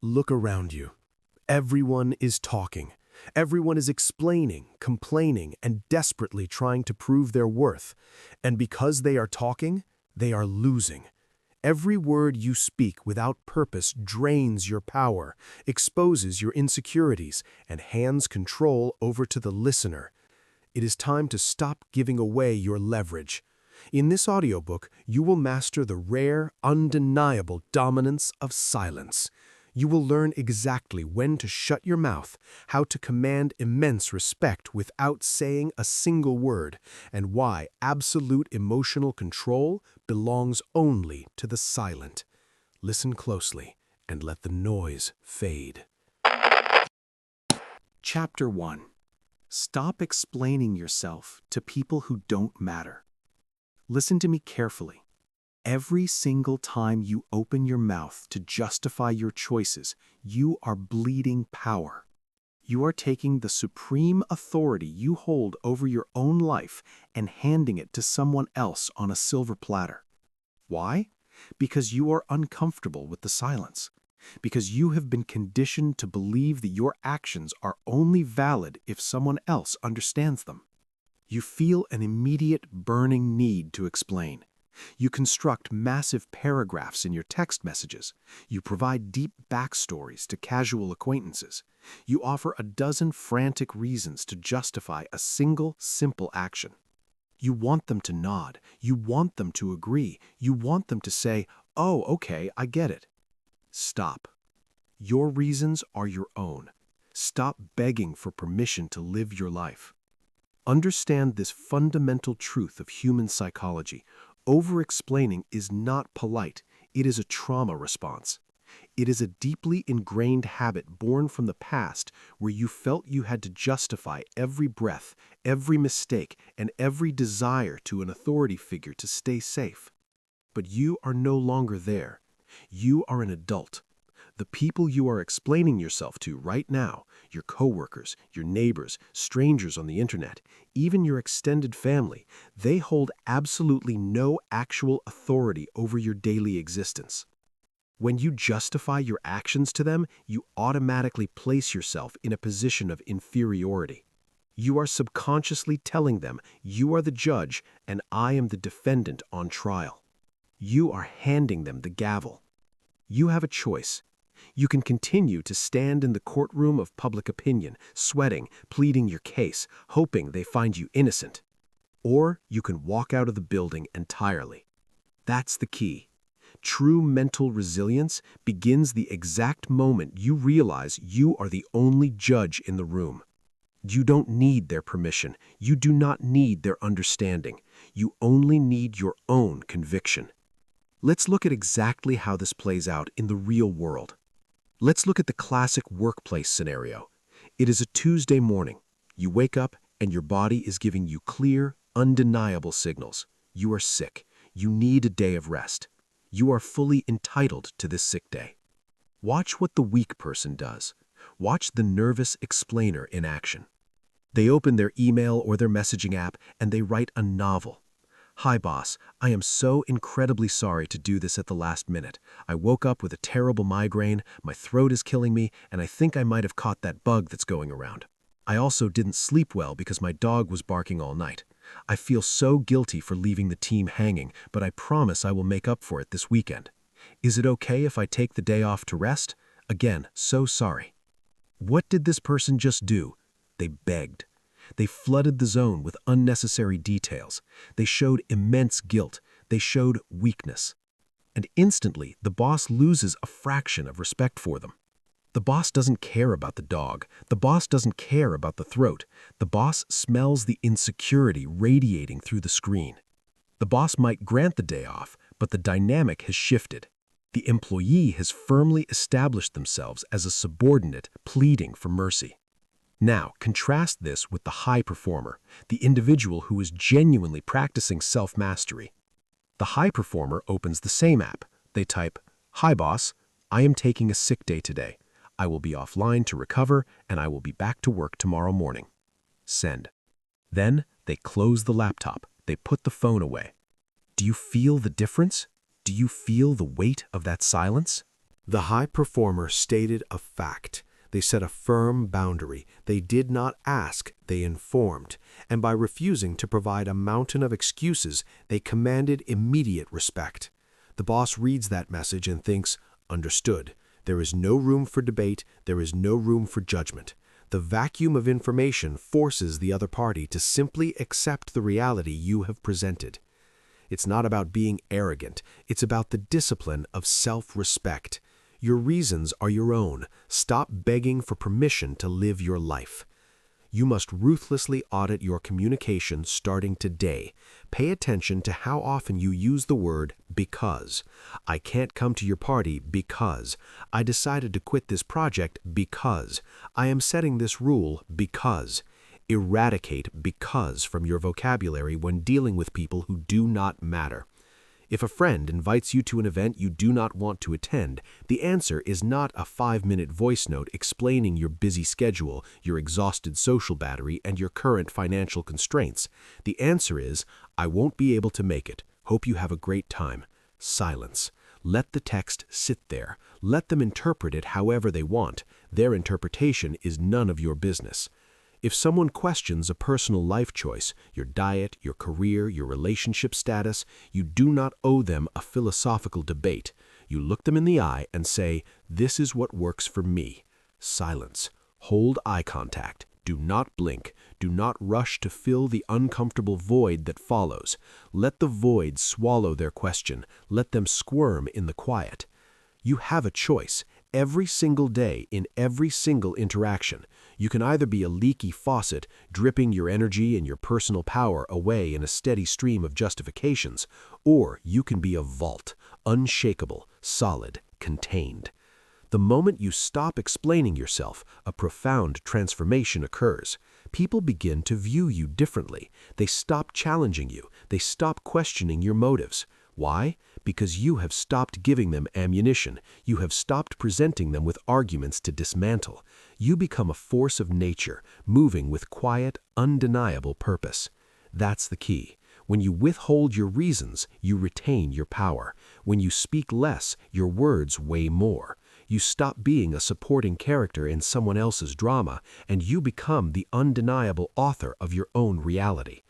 Look around you. Everyone is talking. Everyone is explaining, complaining, and desperately trying to prove their worth. And because they are talking, they are losing. Every word you speak without purpose drains your power, exposes your insecurities, and hands control over to the listener. It is time to stop giving away your leverage. In this audiobook, you will master the rare, undeniable dominance of silence. You will learn exactly when to shut your mouth, how to command immense respect without saying a single word, and why absolute emotional control belongs only to the silent. Listen closely and let the noise fade. Chapter 1. Stop explaining yourself to people who don't matter. Listen to me carefully. Every single time you open your mouth to justify your choices, you are bleeding power. You are taking the supreme authority you hold over your own life and handing it to someone else on a silver platter. Why? Because you are uncomfortable with the silence. Because you have been conditioned to believe that your actions are only valid if someone else understands them. You feel an immediate burning need to explain. You construct massive paragraphs in your text messages. You provide deep backstories to casual acquaintances. You offer a dozen frantic reasons to justify a single, simple action. You want them to nod. You want them to agree. You want them to say, "Oh, okay, I get it." Stop. Your reasons are your own. Stop begging for permission to live your life. Understand this fundamental truth of human psychology. Over-explaining is not polite. It is a trauma response. It is a deeply ingrained habit born from the past where you felt you had to justify every breath, every mistake, and every desire to an authority figure to stay safe. But you are no longer there. You are an adult. The people you are explaining yourself to right now, your coworkers, your neighbors, strangers on the internet, even your extended family, they hold absolutely no actual authority over your daily existence. When you justify your actions to them, you automatically place yourself in a position of inferiority. You are subconsciously telling them you are the judge and I am the defendant on trial. You are handing them the gavel. You have a choice. You can continue to stand in the courtroom of public opinion, sweating, pleading your case, hoping they find you innocent. Or you can walk out of the building entirely. That's the key. True mental resilience begins the exact moment you realize you are the only judge in the room. You don't need their permission. You do not need their understanding. You only need your own conviction. Let's look at exactly how this plays out in the real world. Let's look at the classic workplace scenario. It is a Tuesday morning. You wake up and your body is giving you clear, undeniable signals. You are sick. You need a day of rest. You are fully entitled to this sick day. Watch what the weak person does. Watch the nervous explainer in action. They open their email or their messaging app and they write a novel. "Hi boss, I am so incredibly sorry to do this at the last minute. I woke up with a terrible migraine, my throat is killing me, and I think I might have caught that bug that's going around. I also didn't sleep well because my dog was barking all night. I feel so guilty for leaving the team hanging, but I promise I will make up for it this weekend. Is it okay if I take the day off to rest? Again, so sorry." What did this person just do? They begged. They flooded the zone with unnecessary details. They showed immense guilt. They showed weakness. And instantly, the boss loses a fraction of respect for them. The boss doesn't care about the dog. The boss doesn't care about the throat. The boss smells the insecurity radiating through the screen. The boss might grant the day off, but the dynamic has shifted. The employee has firmly established themselves as a subordinate pleading for mercy. Now, contrast this with the high performer, the individual who is genuinely practicing self-mastery. The high performer opens the same app. They type, "Hi boss, I am taking a sick day today. I will be offline to recover and I will be back to work tomorrow morning." Send. Then they close the laptop. They put the phone away. Do you feel the difference? Do you feel the weight of that silence? The high performer stated a fact. They set a firm boundary. They did not ask, they informed. And by refusing to provide a mountain of excuses, they commanded immediate respect. The boss reads that message and thinks, understood. There is no room for debate. There is no room for judgment. The vacuum of information forces the other party to simply accept the reality you have presented. It's not about being arrogant. It's about the discipline of self-respect. Your reasons are your own. Stop begging for permission to live your life. You must ruthlessly audit your communication starting today. Pay attention to how often you use the word because. I can't come to your party because. I decided to quit this project because. I am setting this rule because. Eradicate because from your vocabulary when dealing with people who do not matter. If a friend invites you to an event you do not want to attend, the answer is not a 5-minute voice note explaining your busy schedule, your exhausted social battery, and your current financial constraints. The answer is, I won't be able to make it. Hope you have a great time. Silence. Let the text sit there. Let them interpret it however they want. Their interpretation is none of your business. If someone questions a personal life choice, your diet, your career, your relationship status, you do not owe them a philosophical debate. You look them in the eye and say, this is what works for me. Silence. Hold eye contact. Do not blink. Do not rush to fill the uncomfortable void that follows. Let the void swallow their question. Let them squirm in the quiet. You have a choice. Every single day, in every single interaction, you can either be a leaky faucet, dripping your energy and your personal power away in a steady stream of justifications, or you can be a vault, unshakable, solid, contained. The moment you stop explaining yourself, a profound transformation occurs. People begin to view you differently. They stop challenging you. They stop questioning your motives. Why? Because you have stopped giving them ammunition. You have stopped presenting them with arguments to dismantle. You become a force of nature, moving with quiet, undeniable purpose. That's the key. When you withhold your reasons, you retain your power. When you speak less, your words weigh more. You stop being a supporting character in someone else's drama, and you become the undeniable author of your own reality.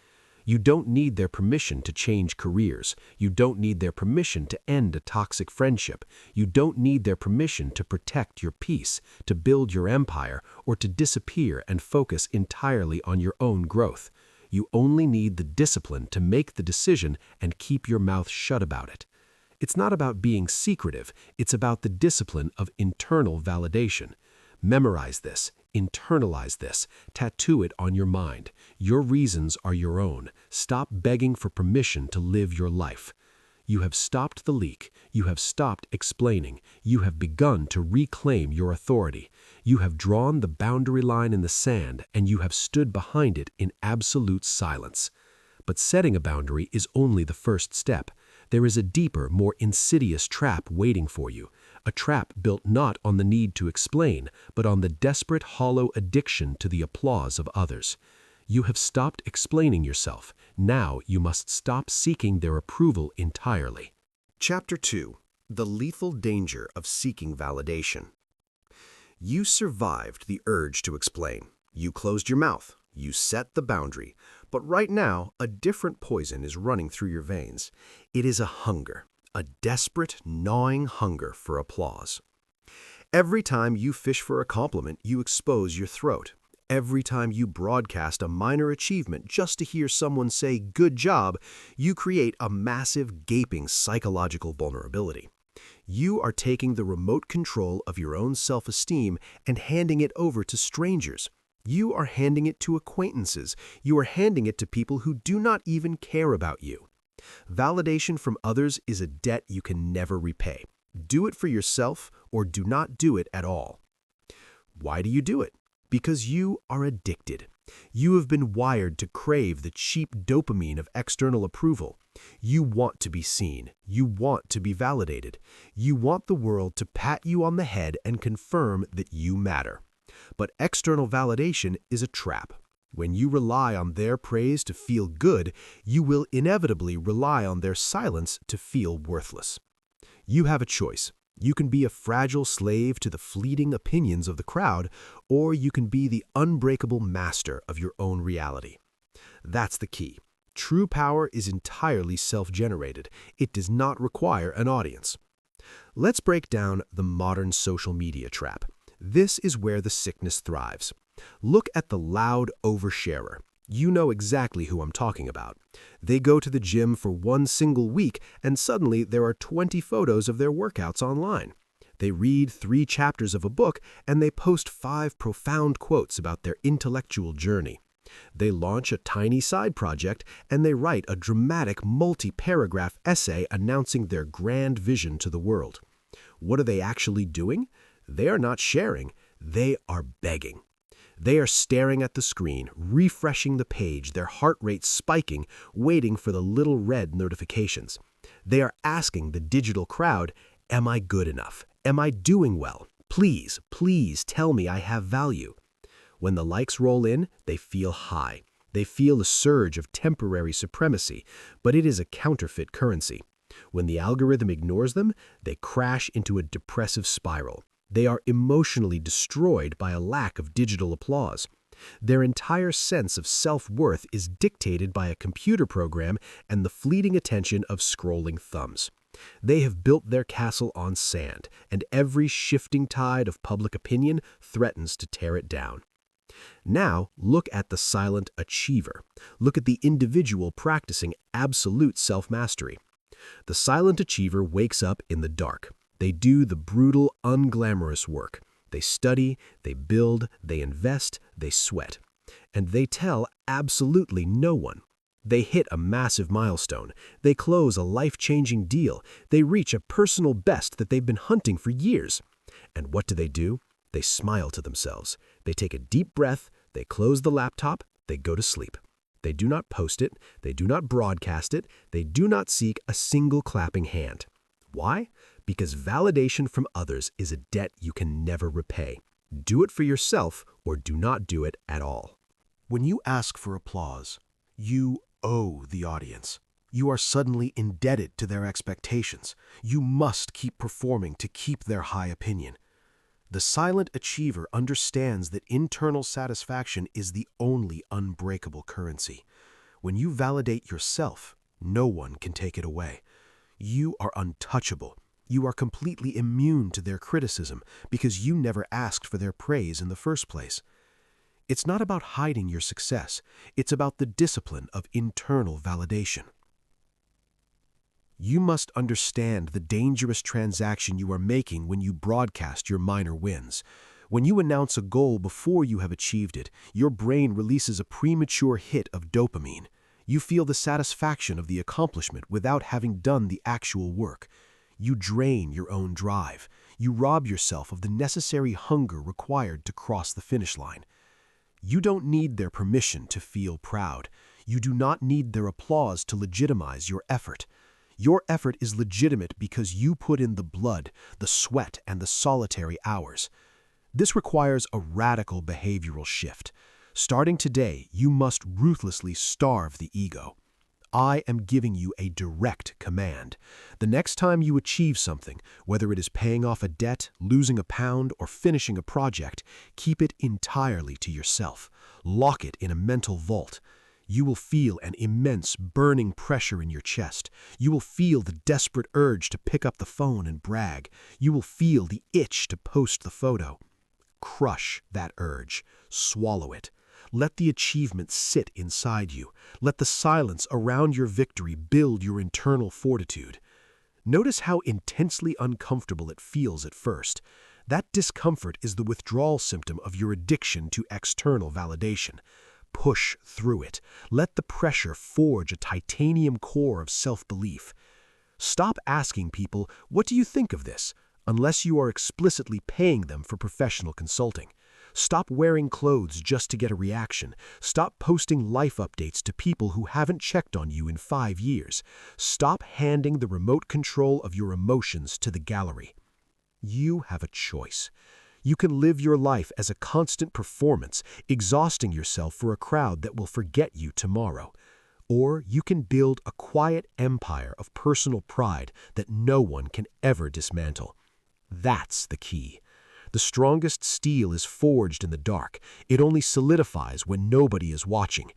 You don't need their permission to change careers. You don't need their permission to end a toxic friendship. You don't need their permission to protect your peace, to build your empire, or to disappear and focus entirely on your own growth. You only need the discipline to make the decision and keep your mouth shut about it. It's not about being secretive. It's about the discipline of internal validation. Memorize this, internalize this, tattoo it on your mind. Your reasons are your own. Stop begging for permission to live your life. You have stopped the leak. You have stopped explaining. You have begun to reclaim your authority. You have drawn the boundary line in the sand, and you have stood behind it in absolute silence. But setting a boundary is only the first step. There is a deeper, more insidious trap waiting for you. A trap built not on the need to explain, but on the desperate, hollow addiction to the applause of others. You have stopped explaining yourself. Now you must stop seeking their approval entirely. Chapter 2. The Lethal Danger of Seeking Validation. You survived the urge to explain. You closed your mouth. You set the boundary. But right now, a different poison is running through your veins. It is a hunger. A desperate, gnawing hunger for applause. Every time you fish for a compliment, you expose your throat. Every time you broadcast a minor achievement just to hear someone say, "good job," you create a massive, gaping psychological vulnerability. You are taking the remote control of your own self-esteem and handing it over to strangers. You are handing it to acquaintances. You are handing it to people who do not even care about you. Validation from others is a debt you can never repay. Do it for yourself or do not do it at all. Why do you do it? Because you are addicted. You have been wired to crave the cheap dopamine of external approval. You want to be seen. You want to be validated. You want the world to pat you on the head and confirm that you matter. But external validation is a trap. When you rely on their praise to feel good, you will inevitably rely on their silence to feel worthless. You have a choice. You can be a fragile slave to the fleeting opinions of the crowd, or you can be the unbreakable master of your own reality. That's the key. True power is entirely self-generated. It does not require an audience. Let's break down the modern social media trap. This is where the sickness thrives. Look at the loud oversharer. You know exactly who I'm talking about. They go to the gym for one single week, and suddenly there are 20 photos of their workouts online. They read 3 chapters of a book, and they post 5 profound quotes about their intellectual journey. They launch a tiny side project, and they write a dramatic multi-paragraph essay announcing their grand vision to the world. What are they actually doing? They are not sharing. They are begging. They are staring at the screen, refreshing the page, their heart rate spiking, waiting for the little red notifications. They are asking the digital crowd, "Am I good enough? Am I doing well? Please, please tell me I have value." When the likes roll in, they feel high. They feel a surge of temporary supremacy, but it is a counterfeit currency. When the algorithm ignores them, they crash into a depressive spiral. They are emotionally destroyed by a lack of digital applause. Their entire sense of self-worth is dictated by a computer program and the fleeting attention of scrolling thumbs. They have built their castle on sand, and every shifting tide of public opinion threatens to tear it down. Now, look at the silent achiever. Look at the individual practicing absolute self-mastery. The silent achiever wakes up in the dark. They do the brutal, unglamorous work. They study, they build, they invest, they sweat. And they tell absolutely no one. They hit a massive milestone. They close a life-changing deal. They reach a personal best that they've been hunting for years. And what do? They smile to themselves. They take a deep breath, they close the laptop, they go to sleep. They do not post it, they do not broadcast it, they do not seek a single clapping hand. Why? Because validation from others is a debt you can never repay. Do it for yourself or do not do it at all. When you ask for applause, you owe the audience. You are suddenly indebted to their expectations. You must keep performing to keep their high opinion. The silent achiever understands that internal satisfaction is the only unbreakable currency. When you validate yourself, no one can take it away. You are untouchable. You are completely immune to their criticism because you never asked for their praise in the first place. It's not about hiding your success. It's about the discipline of internal validation. You must understand the dangerous transaction you are making when you broadcast your minor wins. When you announce a goal before you have achieved it, your brain releases a premature hit of dopamine. You feel the satisfaction of the accomplishment without having done the actual work. You drain your own drive. You rob yourself of the necessary hunger required to cross the finish line. You don't need their permission to feel proud. You do not need their applause to legitimize your effort. Your effort is legitimate because you put in the blood, the sweat, and the solitary hours. This requires a radical behavioral shift. Starting today, you must ruthlessly starve the ego. I am giving you a direct command. The next time you achieve something, whether it is paying off a debt, losing a pound, or finishing a project, keep it entirely to yourself. Lock it in a mental vault. You will feel an immense burning pressure in your chest. You will feel the desperate urge to pick up the phone and brag. You will feel the itch to post the photo. Crush that urge. Swallow it. Let the achievement sit inside you. Let the silence around your victory build your internal fortitude. Notice how intensely uncomfortable it feels at first. That discomfort is the withdrawal symptom of your addiction to external validation. Push through it. Let the pressure forge a titanium core of self-belief. Stop asking people, "What do you think of this?" unless you are explicitly paying them for professional consulting. Stop wearing clothes just to get a reaction. Stop posting life updates to people who haven't checked on you in 5 years. Stop handing the remote control of your emotions to the gallery. You have a choice. You can live your life as a constant performance, exhausting yourself for a crowd that will forget you tomorrow. Or you can build a quiet empire of personal pride that no one can ever dismantle. That's the key. The strongest steel is forged in the dark. It only solidifies when nobody is watching.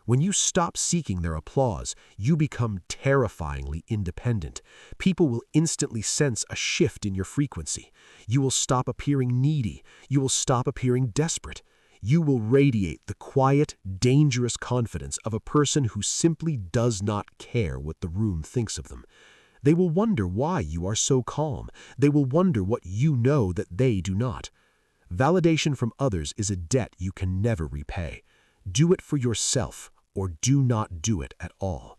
When you stop seeking their applause, you become terrifyingly independent. People will instantly sense a shift in your frequency. You will stop appearing needy. You will stop appearing desperate. You will radiate the quiet, dangerous confidence of a person who simply does not care what the room thinks of them. They will wonder why you are so calm. They will wonder what you know that they do not. Validation from others is a debt you can never repay. Do it for yourself, or do not do it at all.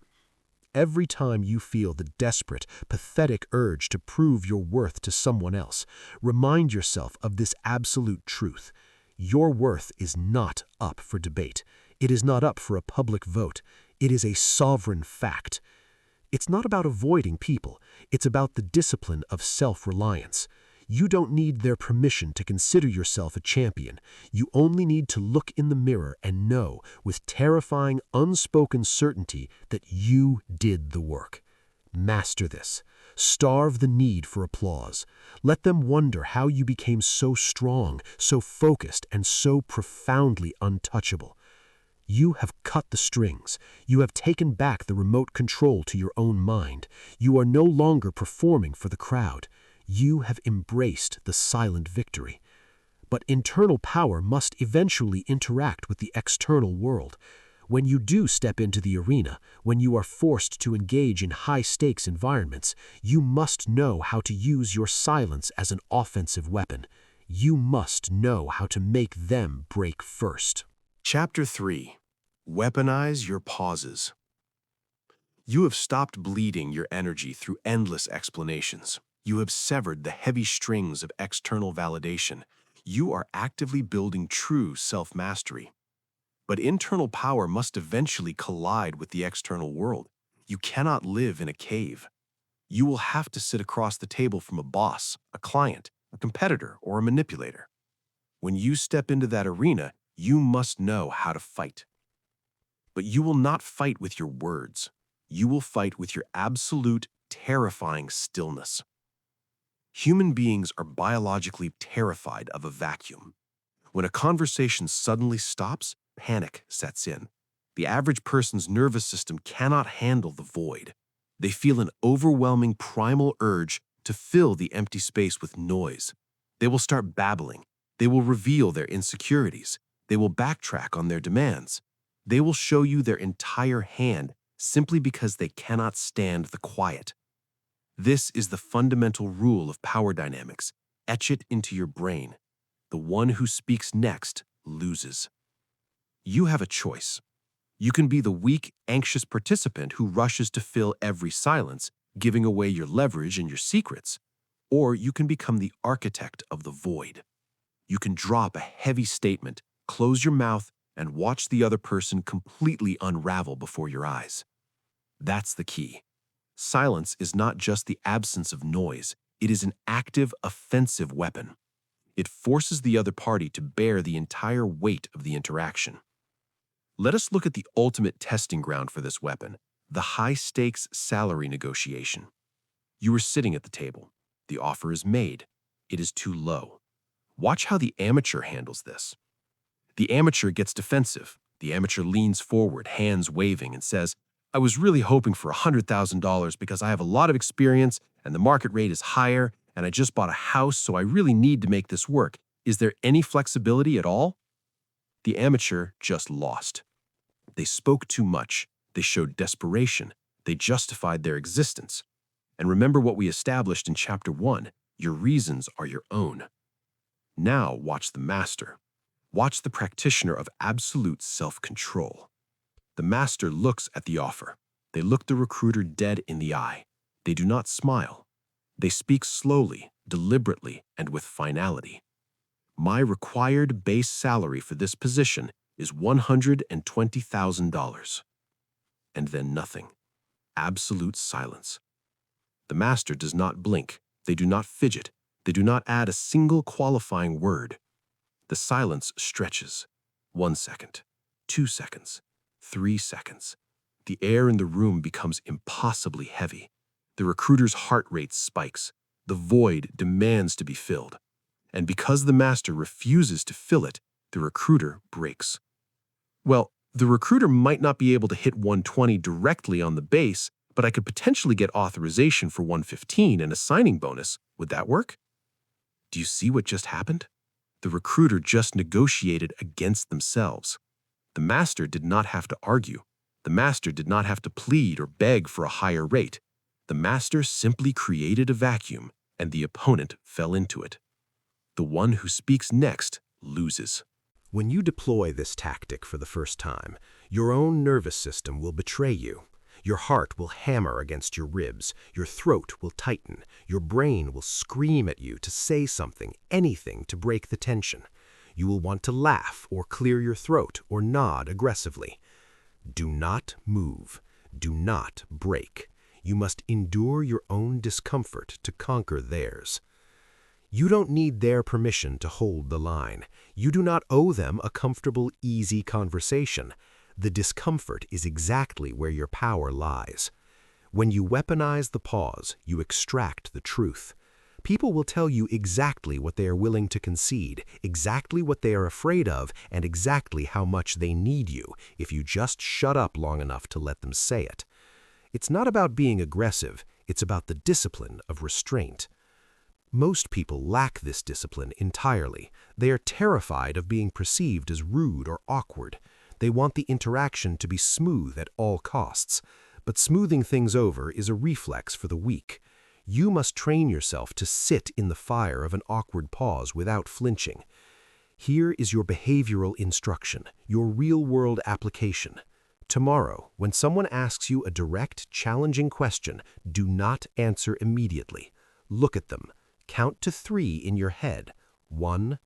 Every time you feel the desperate, pathetic urge to prove your worth to someone else, remind yourself of this absolute truth. Your worth is not up for debate. It is not up for a public vote. It is a sovereign fact. It's not about avoiding people. It's about the discipline of self-reliance. You don't need their permission to consider yourself a champion. You only need to look in the mirror and know, with terrifying, unspoken certainty, that you did the work. Master this. Starve the need for applause. Let them wonder how you became so strong, so focused, and so profoundly untouchable. You have cut the strings. You have taken back the remote control to your own mind. You are no longer performing for the crowd. You have embraced the silent victory. But internal power must eventually interact with the external world. When you do step into the arena, when you are forced to engage in high-stakes environments, you must know how to use your silence as an offensive weapon. You must know how to make them break first. Chapter 3. Weaponize Your Pauses. You have stopped bleeding your energy through endless explanations. You have severed the heavy strings of external validation. You are actively building true self-mastery. But internal power must eventually collide with the external world. You cannot live in a cave. You will have to sit across the table from a boss, a client, a competitor, or a manipulator. When you step into that arena, you must know how to fight. But you will not fight with your words. You will fight with your absolute, terrifying stillness. Human beings are biologically terrified of a vacuum. When a conversation suddenly stops, panic sets in. The average person's nervous system cannot handle the void. They feel an overwhelming primal urge to fill the empty space with noise. They will start babbling. They will reveal their insecurities. They will backtrack on their demands. They will show you their entire hand simply because they cannot stand the quiet. This is the fundamental rule of power dynamics. Etch it into your brain. The one who speaks next loses. You have a choice. You can be the weak, anxious participant who rushes to fill every silence, giving away your leverage and your secrets. Or you can become the architect of the void. You can drop a heavy statement, close your mouth, and watch the other person completely unravel before your eyes. That's the key. Silence is not just the absence of noise. It is an active, offensive weapon. It forces the other party to bear the entire weight of the interaction. Let us look at the ultimate testing ground for this weapon, the high-stakes salary negotiation. You are sitting at the table. The offer is made. It is too low. Watch how the amateur handles this. The amateur gets defensive. The amateur leans forward, hands waving, and says, "I was really hoping for $100,000 because I have a lot of experience and the market rate is higher, and I just bought a house, so I really need to make this work. Is there any flexibility at all?" The amateur just lost. They spoke too much. They showed desperation. They justified their existence. And remember what we established in Chapter 1. Your reasons are your own. Now watch the master. Watch the practitioner of absolute self-control. The master looks at the offer. They look the recruiter dead in the eye. They do not smile. They speak slowly, deliberately, and with finality. My required base salary for this position is $120,000. And then nothing. Absolute silence. The master does not blink. They do not fidget. They do not add a single qualifying word. The silence stretches. 1 second, 2 seconds, 3 seconds. The air in the room becomes impossibly heavy. The recruiter's heart rate spikes. The void demands to be filled. And because the master refuses to fill it, the recruiter breaks. Well, the recruiter might not be able to hit 120 directly on the base, but I could potentially get authorization for 115 and a signing bonus. Would that work? Do you see what just happened? The recruiter just negotiated against themselves. The master did not have to argue. The master did not have to plead or beg for a higher rate. The master simply created a vacuum, and the opponent fell into it. The one who speaks next loses. When you deploy this tactic for the first time, your own nervous system will betray you. Your heart will hammer against your ribs, your throat will tighten, your brain will scream at you to say something, anything to break the tension. You will want to laugh or clear your throat or nod aggressively. Do not move. Do not break. You must endure your own discomfort to conquer theirs. You don't need their permission to hold the line. You do not owe them a comfortable, easy conversation. The discomfort is exactly where your power lies. When you weaponize the pause, you extract the truth. People will tell you exactly what they are willing to concede, exactly what they are afraid of, and exactly how much they need you if you just shut up long enough to let them say it. It's not about being aggressive, it's about the discipline of restraint. Most people lack this discipline entirely. They are terrified of being perceived as rude or awkward. They want the interaction to be smooth at all costs. But smoothing things over is a reflex for the weak. You must train yourself to sit in the fire of an awkward pause without flinching. Here is your behavioral instruction, your real-world application. Tomorrow, when someone asks you a direct, challenging question, do not answer immediately. Look at them. Count to 3 in your head. 1,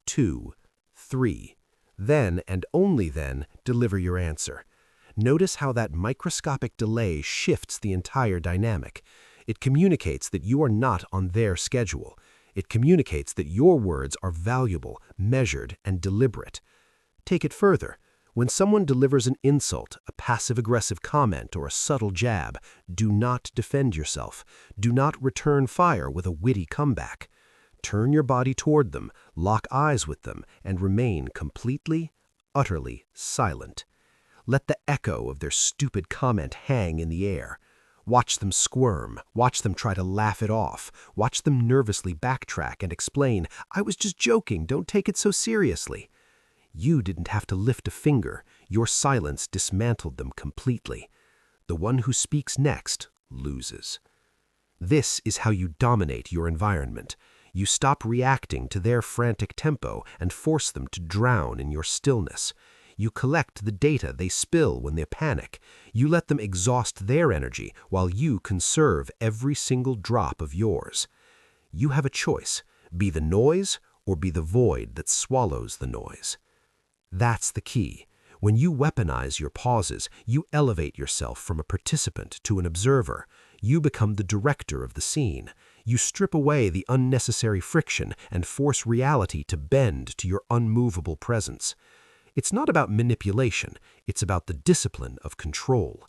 2, 3. Then, and only then, deliver your answer. Notice how that microscopic delay shifts the entire dynamic. It communicates that you are not on their schedule. It communicates that your words are valuable, measured, and deliberate. Take it further. When someone delivers an insult, a passive-aggressive comment, or a subtle jab, do not defend yourself. Do not return fire with a witty comeback. Turn your body toward them, lock eyes with them, and remain completely, utterly silent. Let the echo of their stupid comment hang in the air. Watch them squirm, watch them try to laugh it off, watch them nervously backtrack and explain, "I was just joking, don't take it so seriously." You didn't have to lift a finger. Your silence dismantled them completely. The one who speaks next loses. This is how you dominate your environment. You stop reacting to their frantic tempo and force them to drown in your stillness. You collect the data they spill when they panic. You let them exhaust their energy while you conserve every single drop of yours. You have a choice. Be the noise or be the void that swallows the noise. That's the key. When you weaponize your pauses, you elevate yourself from a participant to an observer. You become the director of the scene. You strip away the unnecessary friction and force reality to bend to your unmovable presence. It's not about manipulation, it's about the discipline of control.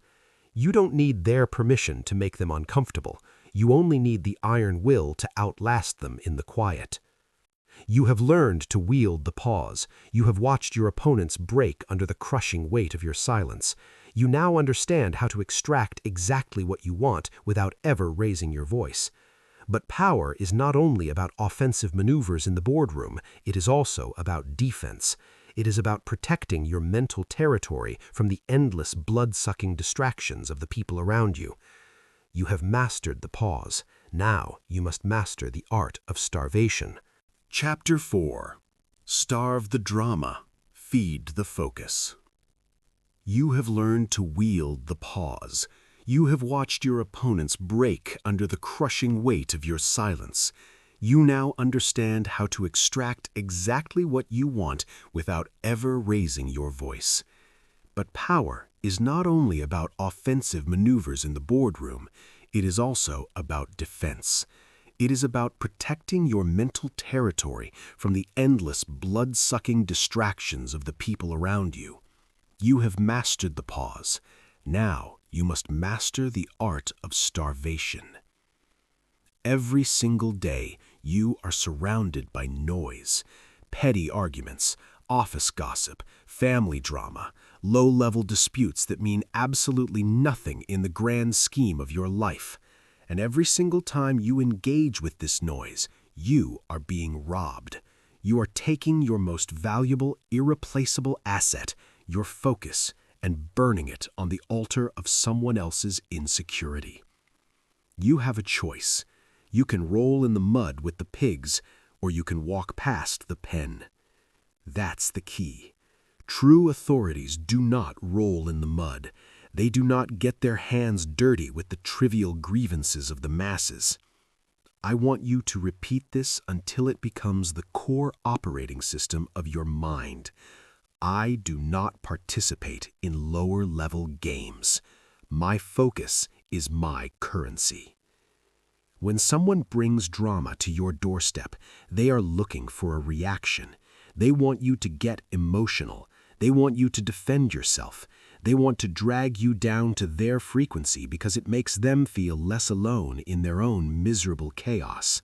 You don't need their permission to make them uncomfortable. You only need the iron will to outlast them in the quiet. You have learned to wield the pause. You have watched your opponents break under the crushing weight of your silence. You now understand how to extract exactly what you want without ever raising your voice. But power is not only about offensive maneuvers in the boardroom, it is also about defense. It is about protecting your mental territory from the endless blood-sucking distractions of the people around you. You have mastered the pause. Now you must master the art of starvation. Chapter 4. Starve the drama, feed the focus. You have learned to wield the pause. You have watched your opponents break under the crushing weight of your silence. You now understand how to extract exactly what you want without ever raising your voice. But power is not only about offensive maneuvers in the boardroom, it is also about defense. It is about protecting your mental territory from the endless blood-sucking distractions of the people around you. You have mastered the pause. Now you must master the art of starvation. Every single day, you are surrounded by noise, petty arguments, office gossip, family drama, low-level disputes that mean absolutely nothing in the grand scheme of your life. And every single time you engage with this noise, you are being robbed. You are taking your most valuable, irreplaceable asset, your focus, and burning it on the altar of someone else's insecurity. You have a choice. You can roll in the mud with the pigs, or you can walk past the pen. That's the key. True authorities do not roll in the mud. They do not get their hands dirty with the trivial grievances of the masses. I want you to repeat this until it becomes the core operating system of your mind. I do not participate in lower-level games. My focus is my currency. When someone brings drama to your doorstep, they are looking for a reaction. They want you to get emotional. They want you to defend yourself. They want to drag you down to their frequency because it makes them feel less alone in their own miserable chaos.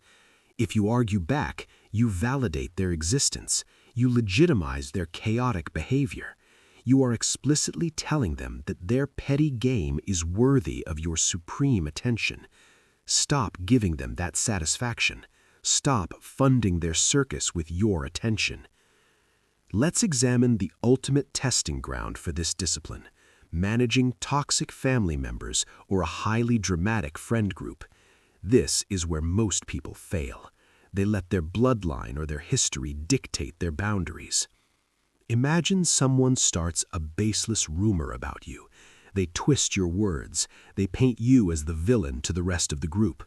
If you argue back, you validate their existence. You legitimize their chaotic behavior. You are explicitly telling them that their petty game is worthy of your supreme attention. Stop giving them that satisfaction. Stop funding their circus with your attention. Let's examine the ultimate testing ground for this discipline, managing toxic family members or a highly dramatic friend group. This is where most people fail. They let their bloodline or their history dictate their boundaries. Imagine someone starts a baseless rumor about you. They twist your words. They paint you as the villain to the rest of the group.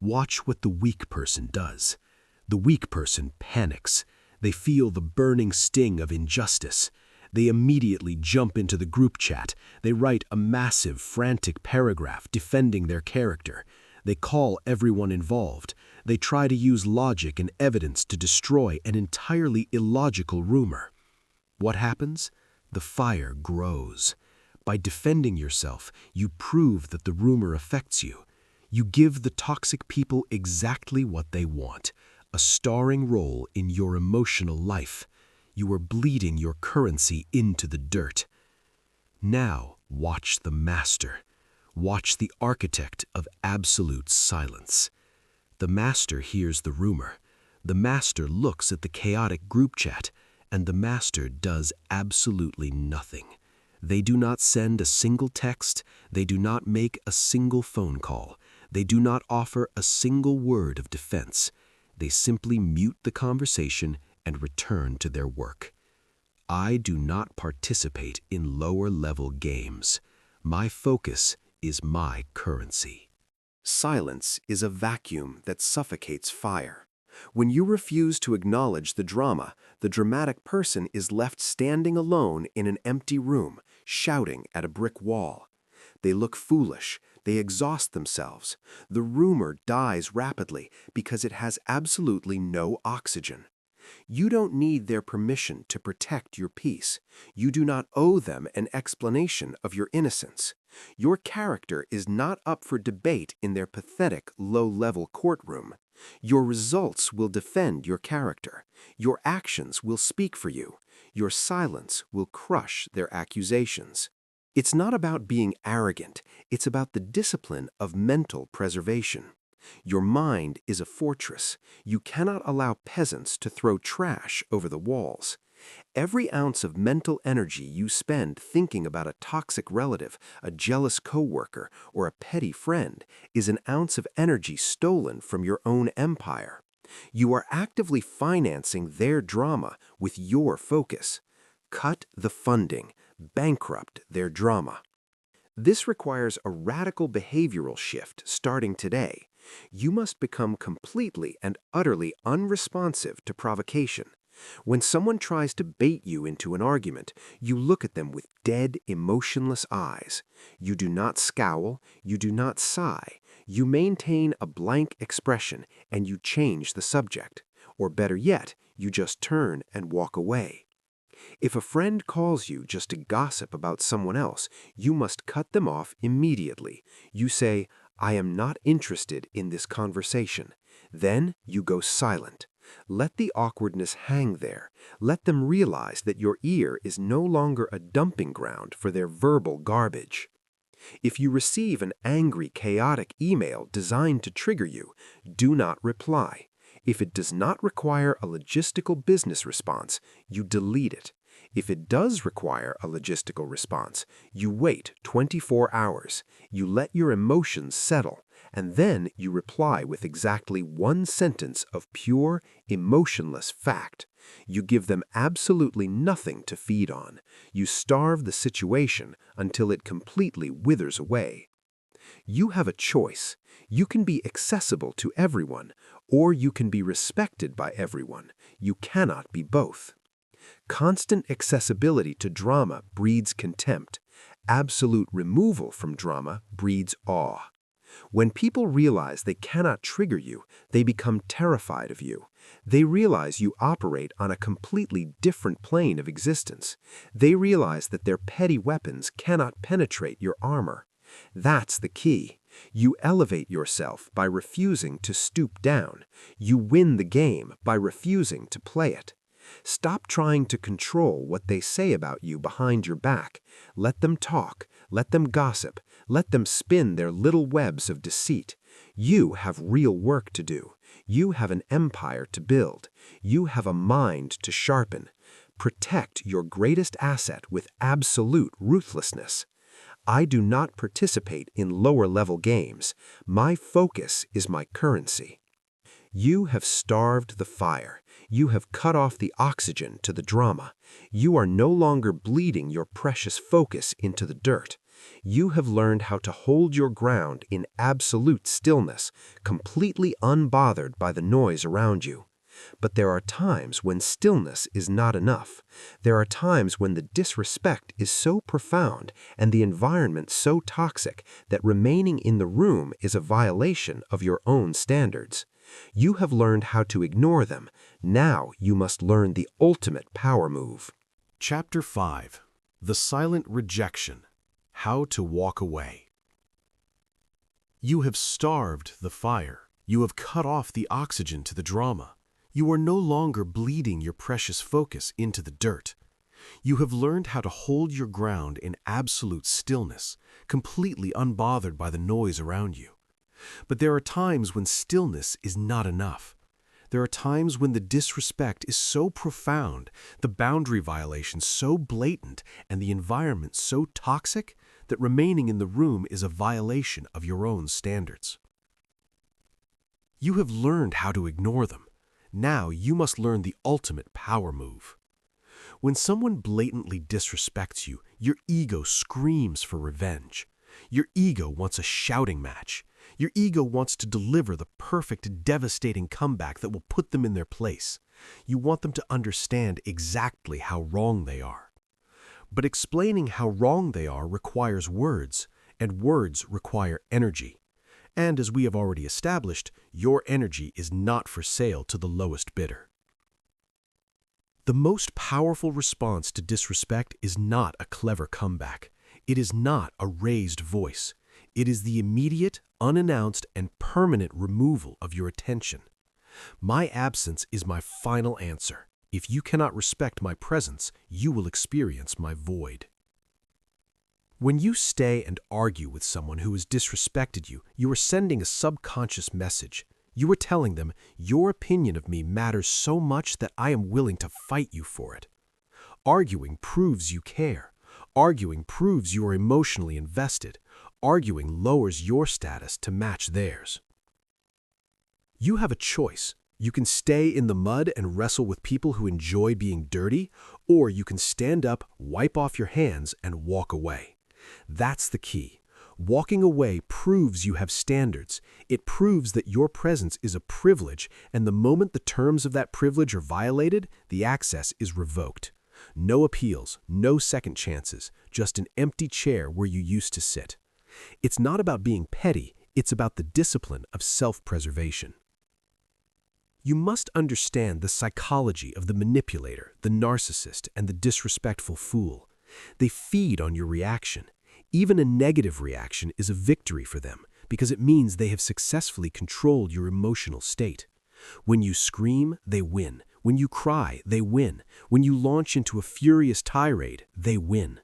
Watch what the weak person does. The weak person panics. They feel the burning sting of injustice. They immediately jump into the group chat. They write a massive, frantic paragraph defending their character. They call everyone involved. They try to use logic and evidence to destroy an entirely illogical rumor. What happens? The fire grows. By defending yourself, you prove that the rumor affects you. You give the toxic people exactly what they want, a starring role in your emotional life. You are bleeding your currency into the dirt. Now, watch the master. Watch the architect of absolute silence. The master hears the rumor. The master looks at the chaotic group chat, and the master does absolutely nothing. They do not send a single text. They do not make a single phone call. They do not offer a single word of defense. They simply mute the conversation and return to their work. I do not participate in lower-level games. My focus is my currency. Silence is a vacuum that suffocates fire. When you refuse to acknowledge the drama, the dramatic person is left standing alone in an empty room, shouting at a brick wall. They look foolish. They exhaust themselves. The rumor dies rapidly because it has absolutely no oxygen. You don't need their permission to protect your peace. You do not owe them an explanation of your innocence. Your character is not up for debate in their pathetic, low-level courtroom. Your results will defend your character. Your actions will speak for you. Your silence will crush their accusations. It's not about being arrogant. It's about the discipline of mental preservation. Your mind is a fortress. You cannot allow peasants to throw trash over the walls. Every ounce of mental energy you spend thinking about a toxic relative, a jealous coworker, or a petty friend is an ounce of energy stolen from your own empire. You are actively financing their drama with your focus. Cut the funding. Bankrupt their drama. This requires a radical behavioral shift starting today. You must become completely and utterly unresponsive to provocation. When someone tries to bait you into an argument, you look at them with dead, emotionless eyes. You do not scowl, you do not sigh. You maintain a blank expression and you change the subject. Or better yet, you just turn and walk away. If a friend calls you just to gossip about someone else, you must cut them off immediately. You say, I am not interested in this conversation. Then you go silent. Let the awkwardness hang there. Let them realize that your ear is no longer a dumping ground for their verbal garbage. If you receive an angry, chaotic email designed to trigger you, do not reply. If it does not require a logistical business response, you delete it. If it does require a logistical response, you wait 24 hours. You let your emotions settle, and then you reply with exactly one sentence of pure, emotionless fact. You give them absolutely nothing to feed on. You starve the situation until it completely withers away. You have a choice. You can be accessible to everyone, or you can be respected by everyone. You cannot be both. Constant accessibility to drama breeds contempt. Absolute removal from drama breeds awe. When people realize they cannot trigger you, they become terrified of you. They realize you operate on a completely different plane of existence. They realize that their petty weapons cannot penetrate your armor. That's the key. You elevate yourself by refusing to stoop down. You win the game by refusing to play it. Stop trying to control what they say about you behind your back. Let them talk. Let them gossip. Let them spin their little webs of deceit. You have real work to do. You have an empire to build. You have a mind to sharpen. Protect your greatest asset with absolute ruthlessness. I do not participate in lower-level games. My focus is my currency. You have starved the fire. You have cut off the oxygen to the drama. You are no longer bleeding your precious focus into the dirt. You have learned how to hold your ground in absolute stillness, completely unbothered by the noise around you. But there are times when stillness is not enough. There are times when the disrespect is so profound and the environment so toxic that remaining in the room is a violation of your own standards. You have learned how to ignore them. Now you must learn the ultimate power move. Chapter 5. The Silent Rejection. How to Walk Away. You have starved the fire. You have cut off the oxygen to the drama. You are no longer bleeding your precious focus into the dirt. You have learned how to hold your ground in absolute stillness, completely unbothered by the noise around you. But there are times when stillness is not enough. There are times when the disrespect is so profound, the boundary violation so blatant, and the environment so toxic that remaining in the room is a violation of your own standards. You have learned how to ignore them. Now you must learn the ultimate power move. When someone blatantly disrespects you, your ego screams for revenge. Your ego wants a shouting match. Your ego wants to deliver the perfect, devastating comeback that will put them in their place. You want them to understand exactly how wrong they are. But explaining how wrong they are requires words, and words require energy. And as we have already established, your energy is not for sale to the lowest bidder. The most powerful response to disrespect is not a clever comeback. It is not a raised voice. It is the immediate, unannounced, and permanent removal of your attention. My absence is my final answer. If you cannot respect my presence, you will experience my void. When you stay and argue with someone who has disrespected you, you are sending a subconscious message. You are telling them, your opinion of me matters so much that I am willing to fight you for it. Arguing proves you care. Arguing proves you are emotionally invested. Arguing lowers your status to match theirs. You have a choice. You can stay in the mud and wrestle with people who enjoy being dirty, or you can stand up, wipe off your hands, and walk away. That's the key. Walking away proves you have standards. It proves that your presence is a privilege, and the moment the terms of that privilege are violated, the access is revoked. No appeals, no second chances, just an empty chair where you used to sit. It's not about being petty, it's about the discipline of self-preservation. You must understand the psychology of the manipulator, the narcissist, and the disrespectful fool. They feed on your reaction. Even a negative reaction is a victory for them, because it means they have successfully controlled your emotional state. When you scream, they win. When you cry, they win. When you launch into a furious tirade, they win.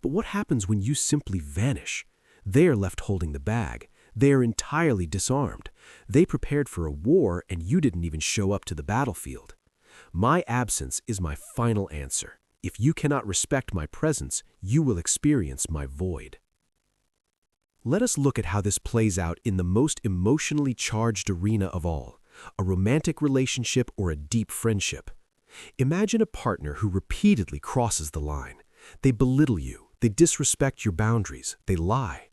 But what happens when you simply vanish? They are left holding the bag. They are entirely disarmed. They prepared for a war and you didn't even show up to the battlefield. My absence is my final answer. If you cannot respect my presence, you will experience my void. Let us look at how this plays out in the most emotionally charged arena of all, a romantic relationship or a deep friendship. Imagine a partner who repeatedly crosses the line. They belittle you, they disrespect your boundaries, they lie.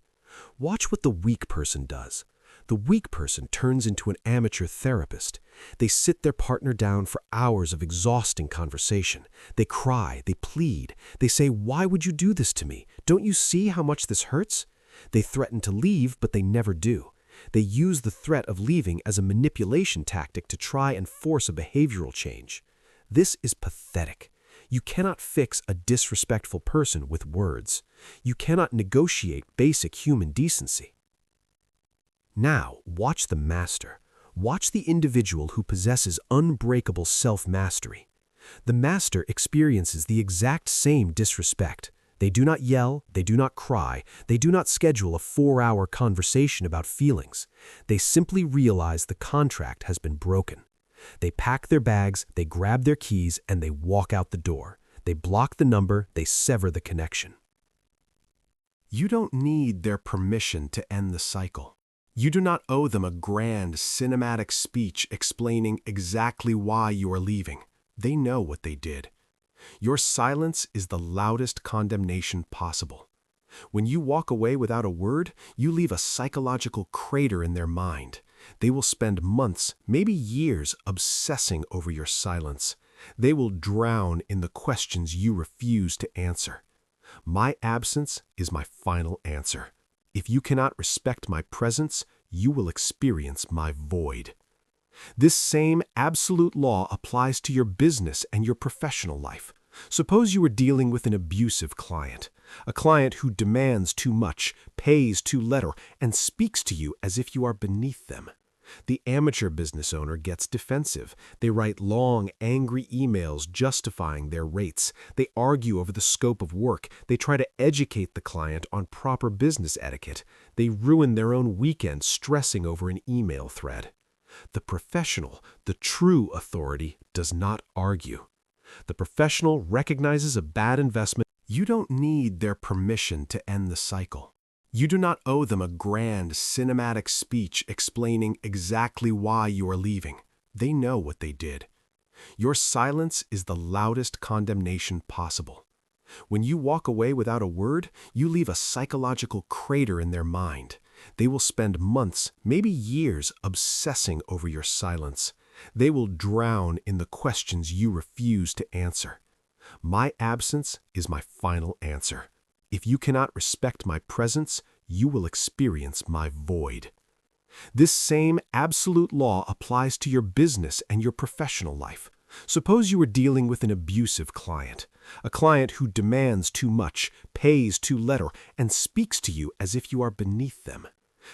Watch what the weak person does. The weak person turns into an amateur therapist. They sit their partner down for hours of exhausting conversation. They cry, they plead. They say, "Why would you do this to me? Don't you see how much this hurts?" They threaten to leave, but they never do. They use the threat of leaving as a manipulation tactic to try and force a behavioral change. This is pathetic. You cannot fix a disrespectful person with words. You cannot negotiate basic human decency. Now, watch the master. Watch the individual who possesses unbreakable self-mastery. The master experiences the exact same disrespect. They do not yell, they do not cry, they do not schedule a 4-hour conversation about feelings. They simply realize the contract has been broken. They pack their bags, they grab their keys, and they walk out the door. They block the number, they sever the connection. You don't need their permission to end the cycle. You do not owe them a grand cinematic speech explaining exactly why you are leaving. They know what they did. Your silence is the loudest condemnation possible. When you walk away without a word, you leave a psychological crater in their mind. They will spend months, maybe years, obsessing over your silence. They will drown in the questions you refuse to answer. My absence is my final answer. If you cannot respect my presence, you will experience my void. This same absolute law applies to your business and your professional life. Suppose you are dealing with an abusive client, a client who demands too much, pays too little, and speaks to you as if you are beneath them. The amateur business owner gets defensive. They write long, angry emails justifying their rates. They argue over the scope of work. They try to educate the client on proper business etiquette. They ruin their own weekend stressing over an email thread. The professional, the true authority, does not argue. The professional recognizes a bad investment. You don't need their permission to end the cycle. You do not owe them a grand cinematic speech explaining exactly why you are leaving. They know what they did. Your silence is the loudest condemnation possible. When you walk away without a word, you leave a psychological crater in their mind. They will spend months, maybe years, obsessing over your silence. They will drown in the questions you refuse to answer. My absence is my final answer. If you cannot respect my presence, you will experience my void. This same absolute law applies to your business and your professional life. Suppose you are dealing with an abusive client, a client who demands too much, pays too little, and speaks to you as if you are beneath them.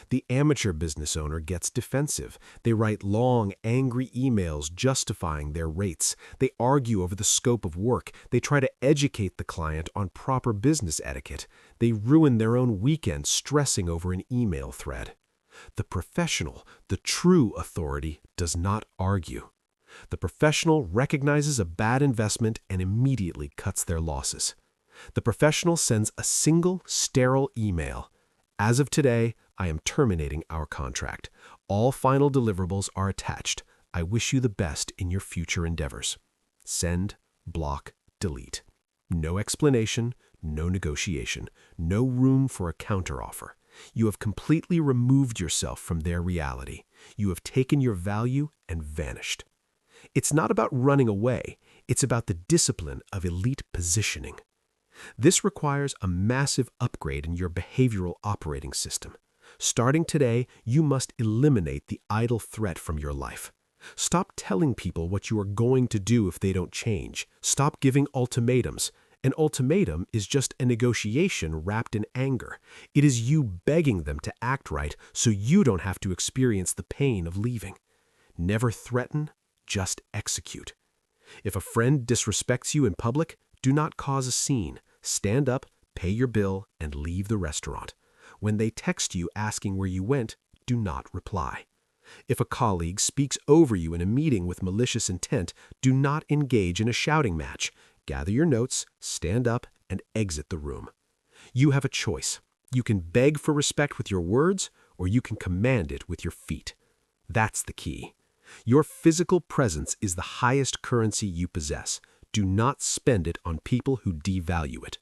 The amateur business owner gets defensive. They write long, angry emails justifying their rates. They argue over the scope of work. They try to educate the client on proper business etiquette. They ruin their own weekend stressing over an email thread. The professional, the true authority, does not argue. The professional recognizes a bad investment and immediately cuts their losses. The professional sends a single, sterile email. As of today, I am terminating our contract. All final deliverables are attached. I wish you the best in your future endeavors. Send, block, delete. No explanation, no negotiation, no room for a counteroffer. You have completely removed yourself from their reality. You have taken your value and vanished. It's not about running away. It's about the discipline of elite positioning. This requires a massive upgrade in your behavioral operating system. Starting today, you must eliminate the idle threat from your life. Stop telling people what you are going to do if they don't change. Stop giving ultimatums. An ultimatum is just a negotiation wrapped in anger. It is you begging them to act right so you don't have to experience the pain of leaving. Never threaten, just execute. If a friend disrespects you in public, do not cause a scene. Stand up, pay your bill, and leave the restaurant. When they text you asking where you went, do not reply. If a colleague speaks over you in a meeting with malicious intent, do not engage in a shouting match. Gather your notes, stand up, and exit the room. You have a choice. You can beg for respect with your words, or you can command it with your feet. That's the key. Your physical presence is the highest currency you possess. Do not spend it on people who devalue it.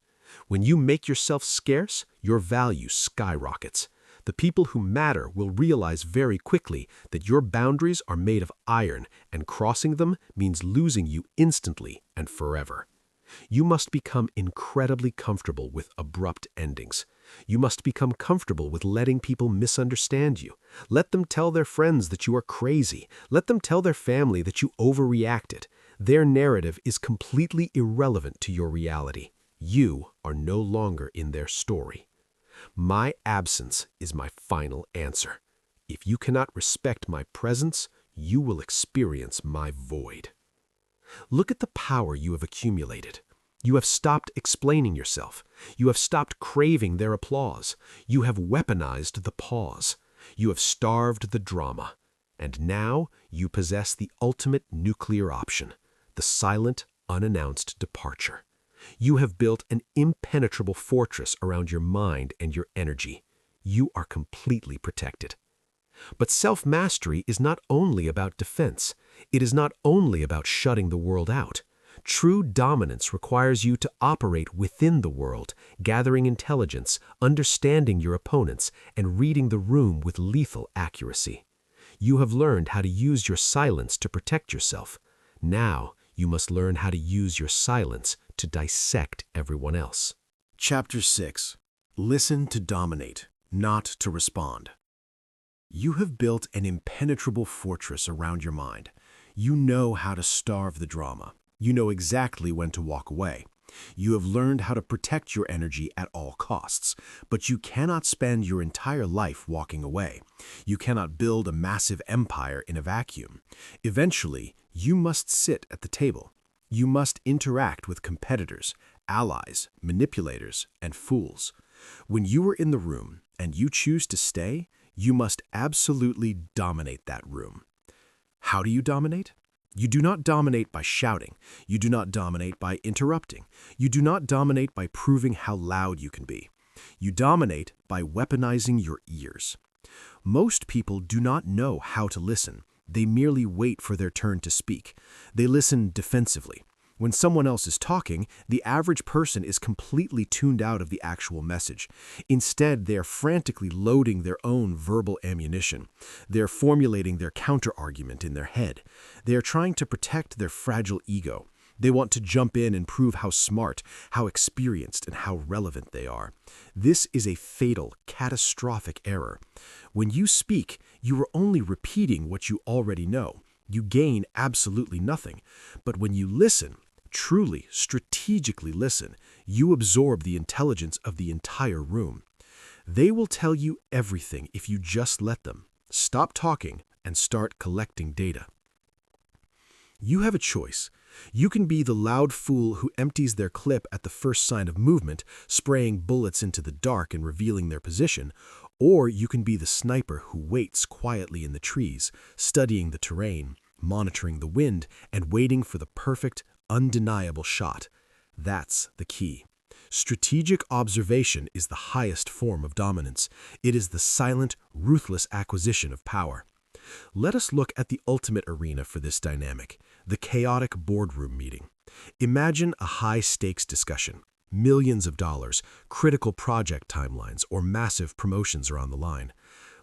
When you make yourself scarce, your value skyrockets. The people who matter will realize very quickly that your boundaries are made of iron, and crossing them means losing you instantly and forever. You must become incredibly comfortable with abrupt endings. You must become comfortable with letting people misunderstand you. Let them tell their friends that you are crazy. Let them tell their family that you overreacted. Their narrative is completely irrelevant to your reality. You are no longer in their story. My absence is my final answer. If you cannot respect my presence, you will experience my void. Look at the power you have accumulated. You have stopped explaining yourself. You have stopped craving their applause. You have weaponized the pause. You have starved the drama. And now you possess the ultimate nuclear option, the silent, unannounced departure. You have built an impenetrable fortress around your mind and your energy. You are completely protected. But self-mastery is not only about defense. It is not only about shutting the world out. True dominance requires you to operate within the world, gathering intelligence, understanding your opponents, and reading the room with lethal accuracy. You have learned how to use your silence to protect yourself. Now, you must learn how to use your silence to dissect everyone else. Chapter 6. Listen to dominate, not to respond. You have built an impenetrable fortress around your mind. You know how to starve the drama. You know exactly when to walk away. You have learned how to protect your energy at all costs, but you cannot spend your entire life walking away. You cannot build a massive empire in a vacuum. Eventually, you must sit at the table. You must interact with competitors, allies, manipulators, and fools. When you are in the room and you choose to stay, you must absolutely dominate that room. How do you dominate? You do not dominate by shouting. You do not dominate by interrupting. You do not dominate by proving how loud you can be. You dominate by weaponizing your ears. Most people do not know how to listen. They merely wait for their turn to speak. They listen defensively. When someone else is talking, the average person is completely tuned out of the actual message. Instead, they are frantically loading their own verbal ammunition. They are formulating their counter-argument in their head. They are trying to protect their fragile ego. They want to jump in and prove how smart, how experienced, and how relevant they are. This is a fatal, catastrophic error. When you speak, you are only repeating what you already know. You gain absolutely nothing. But when you listen, truly, strategically listen, you absorb the intelligence of the entire room. They will tell you everything if you just let them. Stop talking and start collecting data. You have a choice. You can be the loud fool who empties their clip at the first sign of movement, spraying bullets into the dark and revealing their position, or you can be the sniper who waits quietly in the trees, studying the terrain, monitoring the wind, and waiting for the perfect, undeniable shot. That's the key. Strategic observation is the highest form of dominance. It is the silent, ruthless acquisition of power. Let us look at the ultimate arena for this dynamic, the chaotic boardroom meeting. Imagine a high-stakes discussion. Millions of dollars, critical project timelines, or massive promotions are on the line.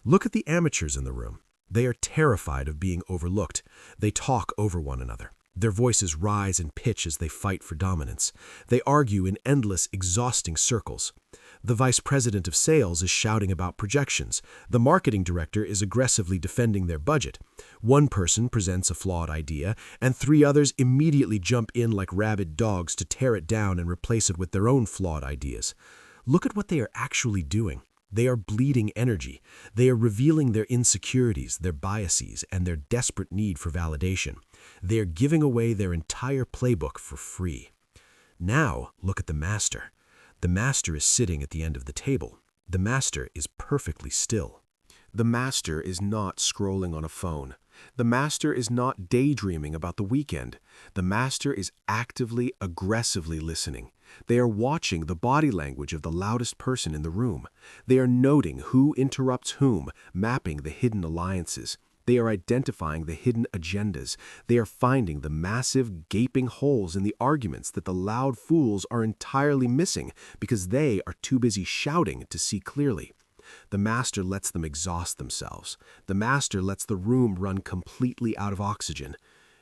Look at the amateurs in the room. They are terrified of being overlooked. They talk over one another. Their voices rise in pitch as they fight for dominance. They argue in endless, exhausting circles. The vice president of sales is shouting about projections. The marketing director is aggressively defending their budget. One person presents a flawed idea, and 3 others immediately jump in like rabid dogs to tear it down and replace it with their own flawed ideas. Look at what they are actually doing. They are bleeding energy. They are revealing their insecurities, their biases, and their desperate need for validation. They are giving away their entire playbook for free. Now, look at the master. The master is sitting at the end of the table. The master is perfectly still. The master is not scrolling on a phone. The master is not daydreaming about the weekend. The master is actively, aggressively listening. They are watching the body language of the loudest person in the room. They are noting who interrupts whom, mapping the hidden alliances. They are identifying the hidden agendas. They are finding the massive, gaping holes in the arguments that the loud fools are entirely missing because they are too busy shouting to see clearly. The master lets them exhaust themselves. The master lets the room run completely out of oxygen.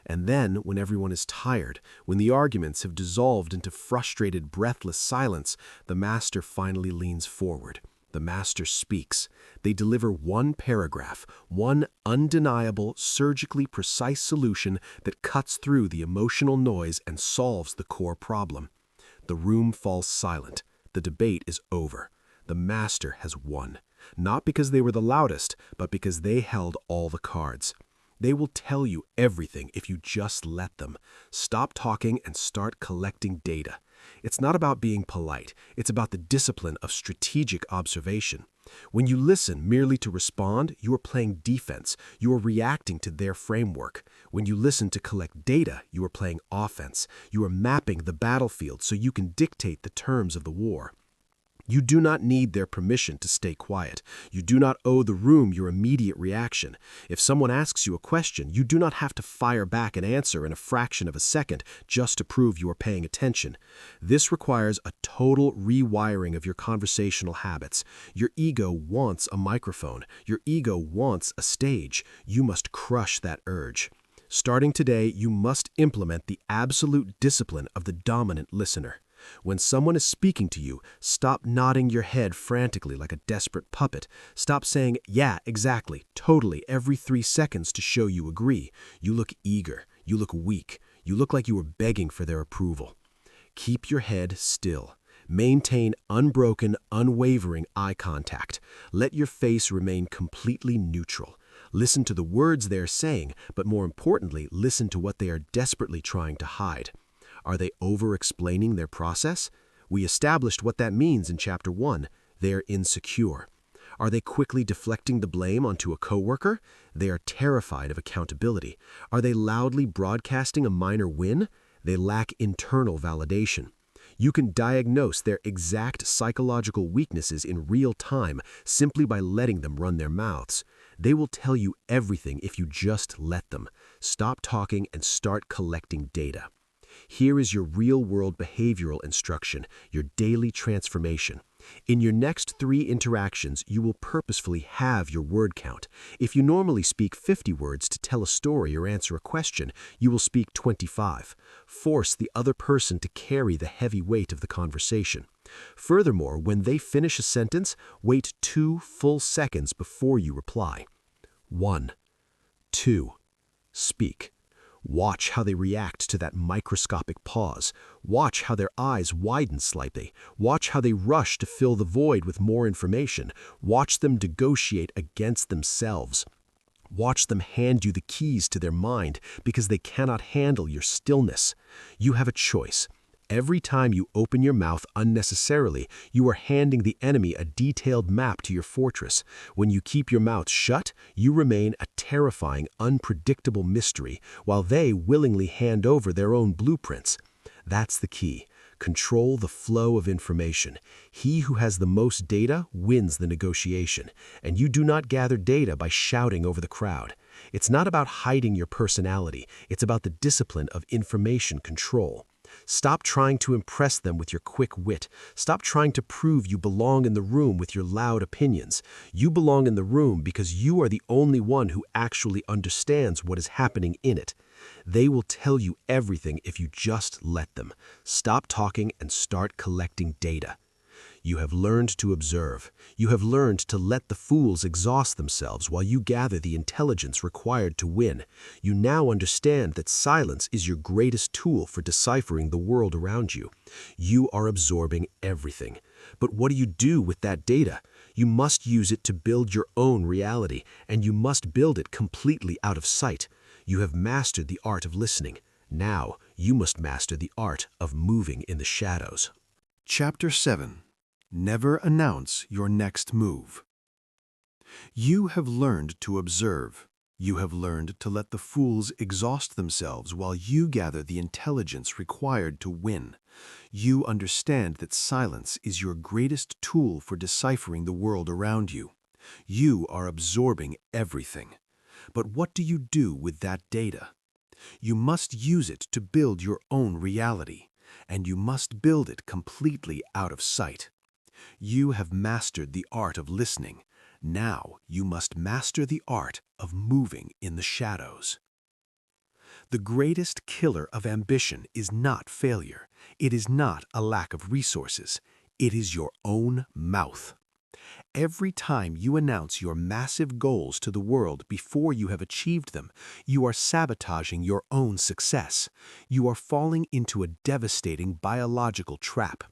And then, when everyone is tired, when the arguments have dissolved into frustrated, breathless silence, the master finally leans forward. The master speaks. They deliver one paragraph, one undeniable, surgically precise solution that cuts through the emotional noise and solves the core problem. The room falls silent. The debate is over. The master has won. Not because they were the loudest, but because they held all the cards. They will tell you everything if you just let them. Stop talking and start collecting data. It's not about being polite. It's about the discipline of strategic observation. When you listen merely to respond, you are playing defense. You are reacting to their framework. When you listen to collect data, you are playing offense. You are mapping the battlefield so you can dictate the terms of the war. You do not need their permission to stay quiet. You do not owe the room your immediate reaction. If someone asks you a question, you do not have to fire back an answer in a fraction of a second just to prove you are paying attention. This requires a total rewiring of your conversational habits. Your ego wants a microphone. Your ego wants a stage. You must crush that urge. Starting today, you must implement the absolute discipline of the dominant listener. When someone is speaking to you, stop nodding your head frantically like a desperate puppet. Stop saying, yeah, exactly, totally, every 3 seconds to show you agree. You look eager. You look weak. You look like you are begging for their approval. Keep your head still. Maintain unbroken, unwavering eye contact. Let your face remain completely neutral. Listen to the words they are saying, but more importantly, listen to what they are desperately trying to hide. Are they over-explaining their process? We established what that means in Chapter 1. They're insecure. Are they quickly deflecting the blame onto a coworker? They are terrified of accountability. Are they loudly broadcasting a minor win? They lack internal validation. You can diagnose their exact psychological weaknesses in real time simply by letting them run their mouths. They will tell you everything if you just let them. Stop talking and start collecting data. Here is your real-world behavioral instruction, your daily transformation. In your next 3 interactions, you will purposefully have your word count. If you normally speak 50 words to tell a story or answer a question, you will speak 25. Force the other person to carry the heavy weight of the conversation. Furthermore, when they finish a sentence, wait 2 full seconds before you reply. 1. 2. Speak. Watch how they react to that microscopic pause. Watch how their eyes widen slightly. Watch how they rush to fill the void with more information. Watch them negotiate against themselves. Watch them hand you the keys to their mind because they cannot handle your stillness. You have a choice. Every time you open your mouth unnecessarily, you are handing the enemy a detailed map to your fortress. When you keep your mouth shut, you remain a terrifying, unpredictable mystery, while they willingly hand over their own blueprints. That's the key. Control the flow of information. He who has the most data wins the negotiation, and you do not gather data by shouting over the crowd. It's not about hiding your personality. It's about the discipline of information control. Stop trying to impress them with your quick wit. Stop trying to prove you belong in the room with your loud opinions. You belong in the room because you are the only one who actually understands what is happening in it. They will tell you everything if you just let them. Stop talking and start collecting data. You have learned to observe. You have learned to let the fools exhaust themselves while you gather the intelligence required to win. You now understand that silence is your greatest tool for deciphering the world around you. You are absorbing everything. But what do you do with that data? You must use it to build your own reality, and you must build it completely out of sight. You have mastered the art of listening. Now, you must master the art of moving in the shadows. Chapter 7. Never announce your next move. You have learned to observe. You have learned to let the fools exhaust themselves while you gather the intelligence required to win. You understand that silence is your greatest tool for deciphering the world around you. You are absorbing everything. But what do you do with that data? You must use it to build your own reality, and you must build it completely out of sight. You have mastered the art of listening. Now you must master the art of moving in the shadows. The greatest killer of ambition is not failure. It is not a lack of resources. It is your own mouth. Every time you announce your massive goals to the world before you have achieved them, you are sabotaging your own success. You are falling into a devastating biological trap.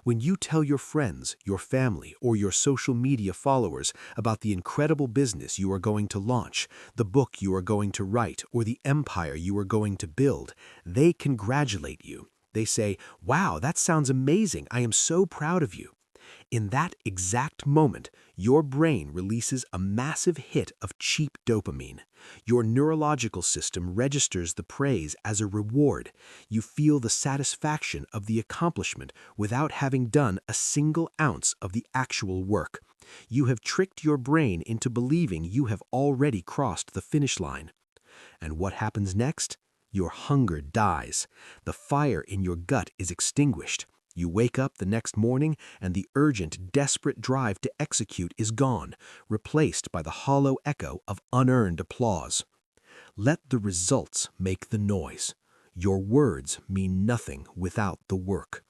When you tell your friends, your family, or your social media followers about the incredible business you are going to launch, the book you are going to write, or the empire you are going to build, they congratulate you. They say, "Wow, that sounds amazing. I am so proud of you." In that exact moment, your brain releases a massive hit of cheap dopamine. Your neurological system registers the praise as a reward. You feel the satisfaction of the accomplishment without having done a single ounce of the actual work. You have tricked your brain into believing you have already crossed the finish line. And what happens next? Your hunger dies. The fire in your gut is extinguished. You wake up the next morning and the urgent, desperate drive to execute is gone, replaced by the hollow echo of unearned applause. Let the results make the noise. Your words mean nothing without the work.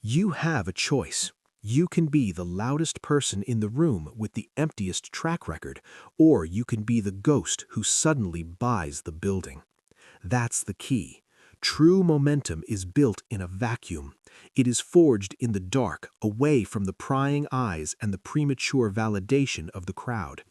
You have a choice. You can be the loudest person in the room with the emptiest track record, or you can be the ghost who suddenly buys the building. That's the key. True momentum is built in a vacuum. It is forged in the dark, away from the prying eyes and the premature validation of the crowd.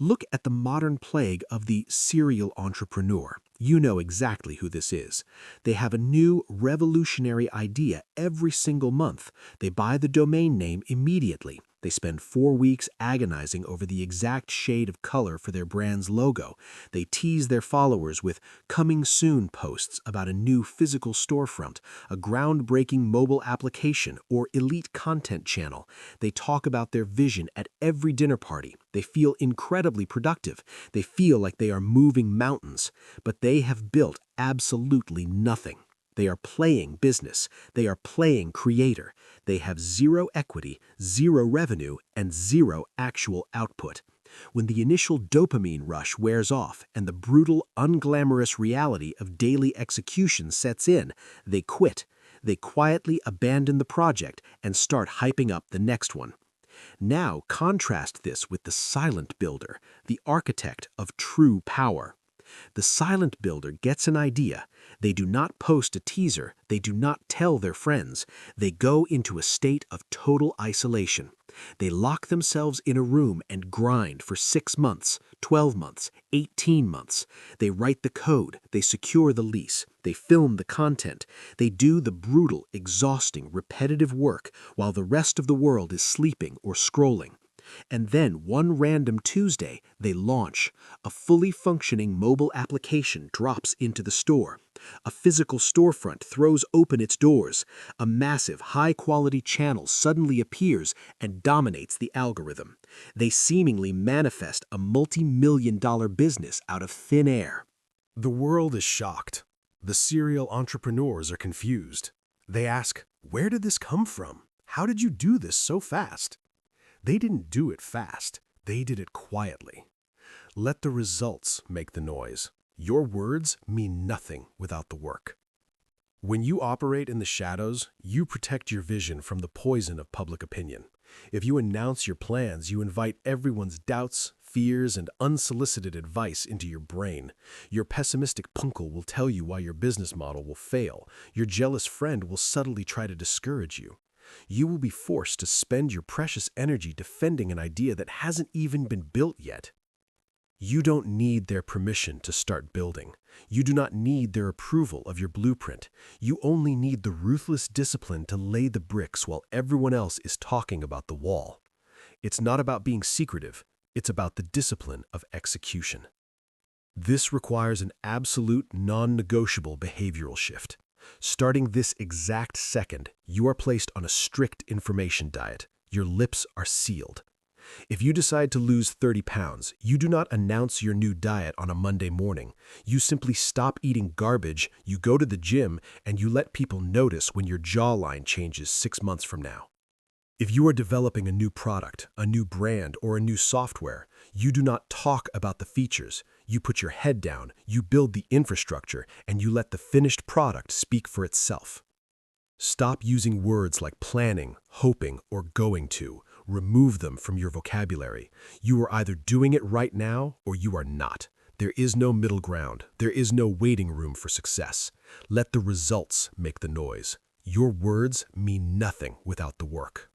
Look at the modern plague of the serial entrepreneur. You know exactly who this is. They have a new, revolutionary idea every single month. They buy the domain name immediately. They spend 4 weeks agonizing over the exact shade of color for their brand's logo. They tease their followers with coming soon posts about a new physical storefront, a groundbreaking mobile application, or elite content channel. They talk about their vision at every dinner party. They feel incredibly productive. They feel like they are moving mountains, but they have built absolutely nothing. They are playing business. They are playing creator. They have zero equity, zero revenue, and zero actual output. When the initial dopamine rush wears off and the brutal, unglamorous reality of daily execution sets in, they quit. They quietly abandon the project and start hyping up the next one. Now contrast this with the silent builder, the architect of true power. The silent builder gets an idea. They do not post a teaser. They do not tell their friends. They go into a state of total isolation. They lock themselves in a room and grind for 6 months, 12 months, 18 months. They write the code. They secure the lease. They film the content. They do the brutal, exhausting, repetitive work while the rest of the world is sleeping or scrolling. And then one random Tuesday, they launch. A fully functioning mobile application drops into the store. A physical storefront throws open its doors. A massive, high-quality channel suddenly appears and dominates the algorithm. They seemingly manifest a multi-million-dollar business out of thin air. The world is shocked. The serial entrepreneurs are confused. They ask, "Where did this come from? How did you do this so fast?" They didn't do it fast. They did it quietly. Let the results make the noise. Your words mean nothing without the work. When you operate in the shadows, you protect your vision from the poison of public opinion. If you announce your plans, you invite everyone's doubts, fears, and unsolicited advice into your brain. Your pessimistic uncle will tell you why your business model will fail. Your jealous friend will subtly try to discourage you. You will be forced to spend your precious energy defending an idea that hasn't even been built yet. You don't need their permission to start building. You do not need their approval of your blueprint. You only need the ruthless discipline to lay the bricks while everyone else is talking about the wall. It's not about being secretive. It's about the discipline of execution. This requires an absolute, non-negotiable behavioral shift. Starting this exact second, you are placed on a strict information diet. Your lips are sealed. If you decide to lose 30 pounds, you do not announce your new diet on a Monday morning. You simply stop eating garbage, you go to the gym, and you let people notice when your jawline changes 6 months from now. If you are developing a new product, a new brand, or a new software, you do not talk about the features. You put your head down, you build the infrastructure, and you let the finished product speak for itself. Stop using words like planning, hoping, or going to. Remove them from your vocabulary. You are either doing it right now or you are not. There is no middle ground. There is no waiting room for success. Let the results make the noise. Your words mean nothing without the work.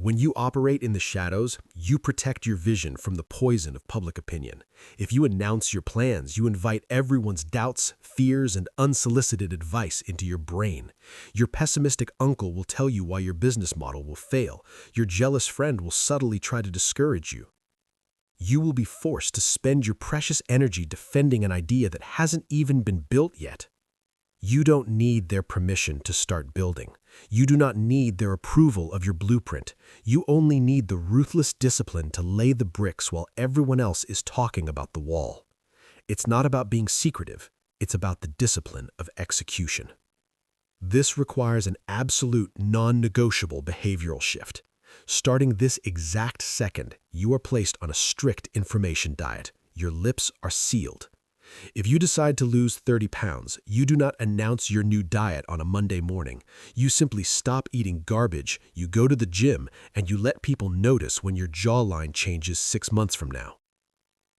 When you operate in the shadows, you protect your vision from the poison of public opinion. If you announce your plans, you invite everyone's doubts, fears, and unsolicited advice into your brain. Your pessimistic uncle will tell you why your business model will fail. Your jealous friend will subtly try to discourage you. You will be forced to spend your precious energy defending an idea that hasn't even been built yet. You don't need their permission to start building. You do not need their approval of your blueprint. You only need the ruthless discipline to lay the bricks while everyone else is talking about the wall. It's not about being secretive. It's about the discipline of execution. This requires an absolute, non-negotiable behavioral shift. Starting this exact second, you are placed on a strict information diet. Your lips are sealed. If you decide to lose 30 pounds, you do not announce your new diet on a Monday morning. You simply stop eating garbage, you go to the gym, and you let people notice when your jawline changes 6 months from now.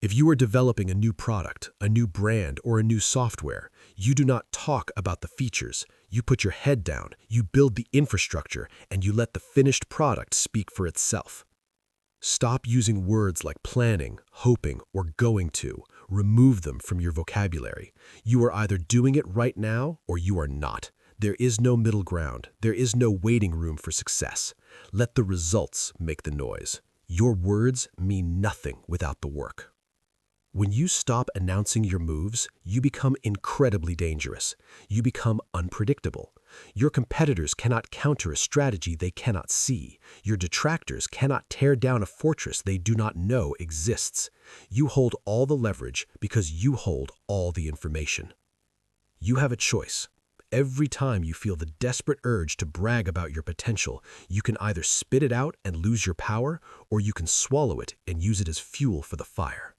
If you are developing a new product, a new brand, or a new software, you do not talk about the features. You put your head down, you build the infrastructure, and you let the finished product speak for itself. Stop using words like planning, hoping, or going to. Remove them from your vocabulary. You are either doing it right now or you are not. There is no middle ground. There is no waiting room for success. Let the results make the noise. Your words mean nothing without the work. When you stop announcing your moves, you become incredibly dangerous. You become unpredictable. Your competitors cannot counter a strategy they cannot see. Your detractors cannot tear down a fortress they do not know exists. You hold all the leverage because you hold all the information. You have a choice. Every time you feel the desperate urge to brag about your potential, you can either spit it out and lose your power, or you can swallow it and use it as fuel for the fire.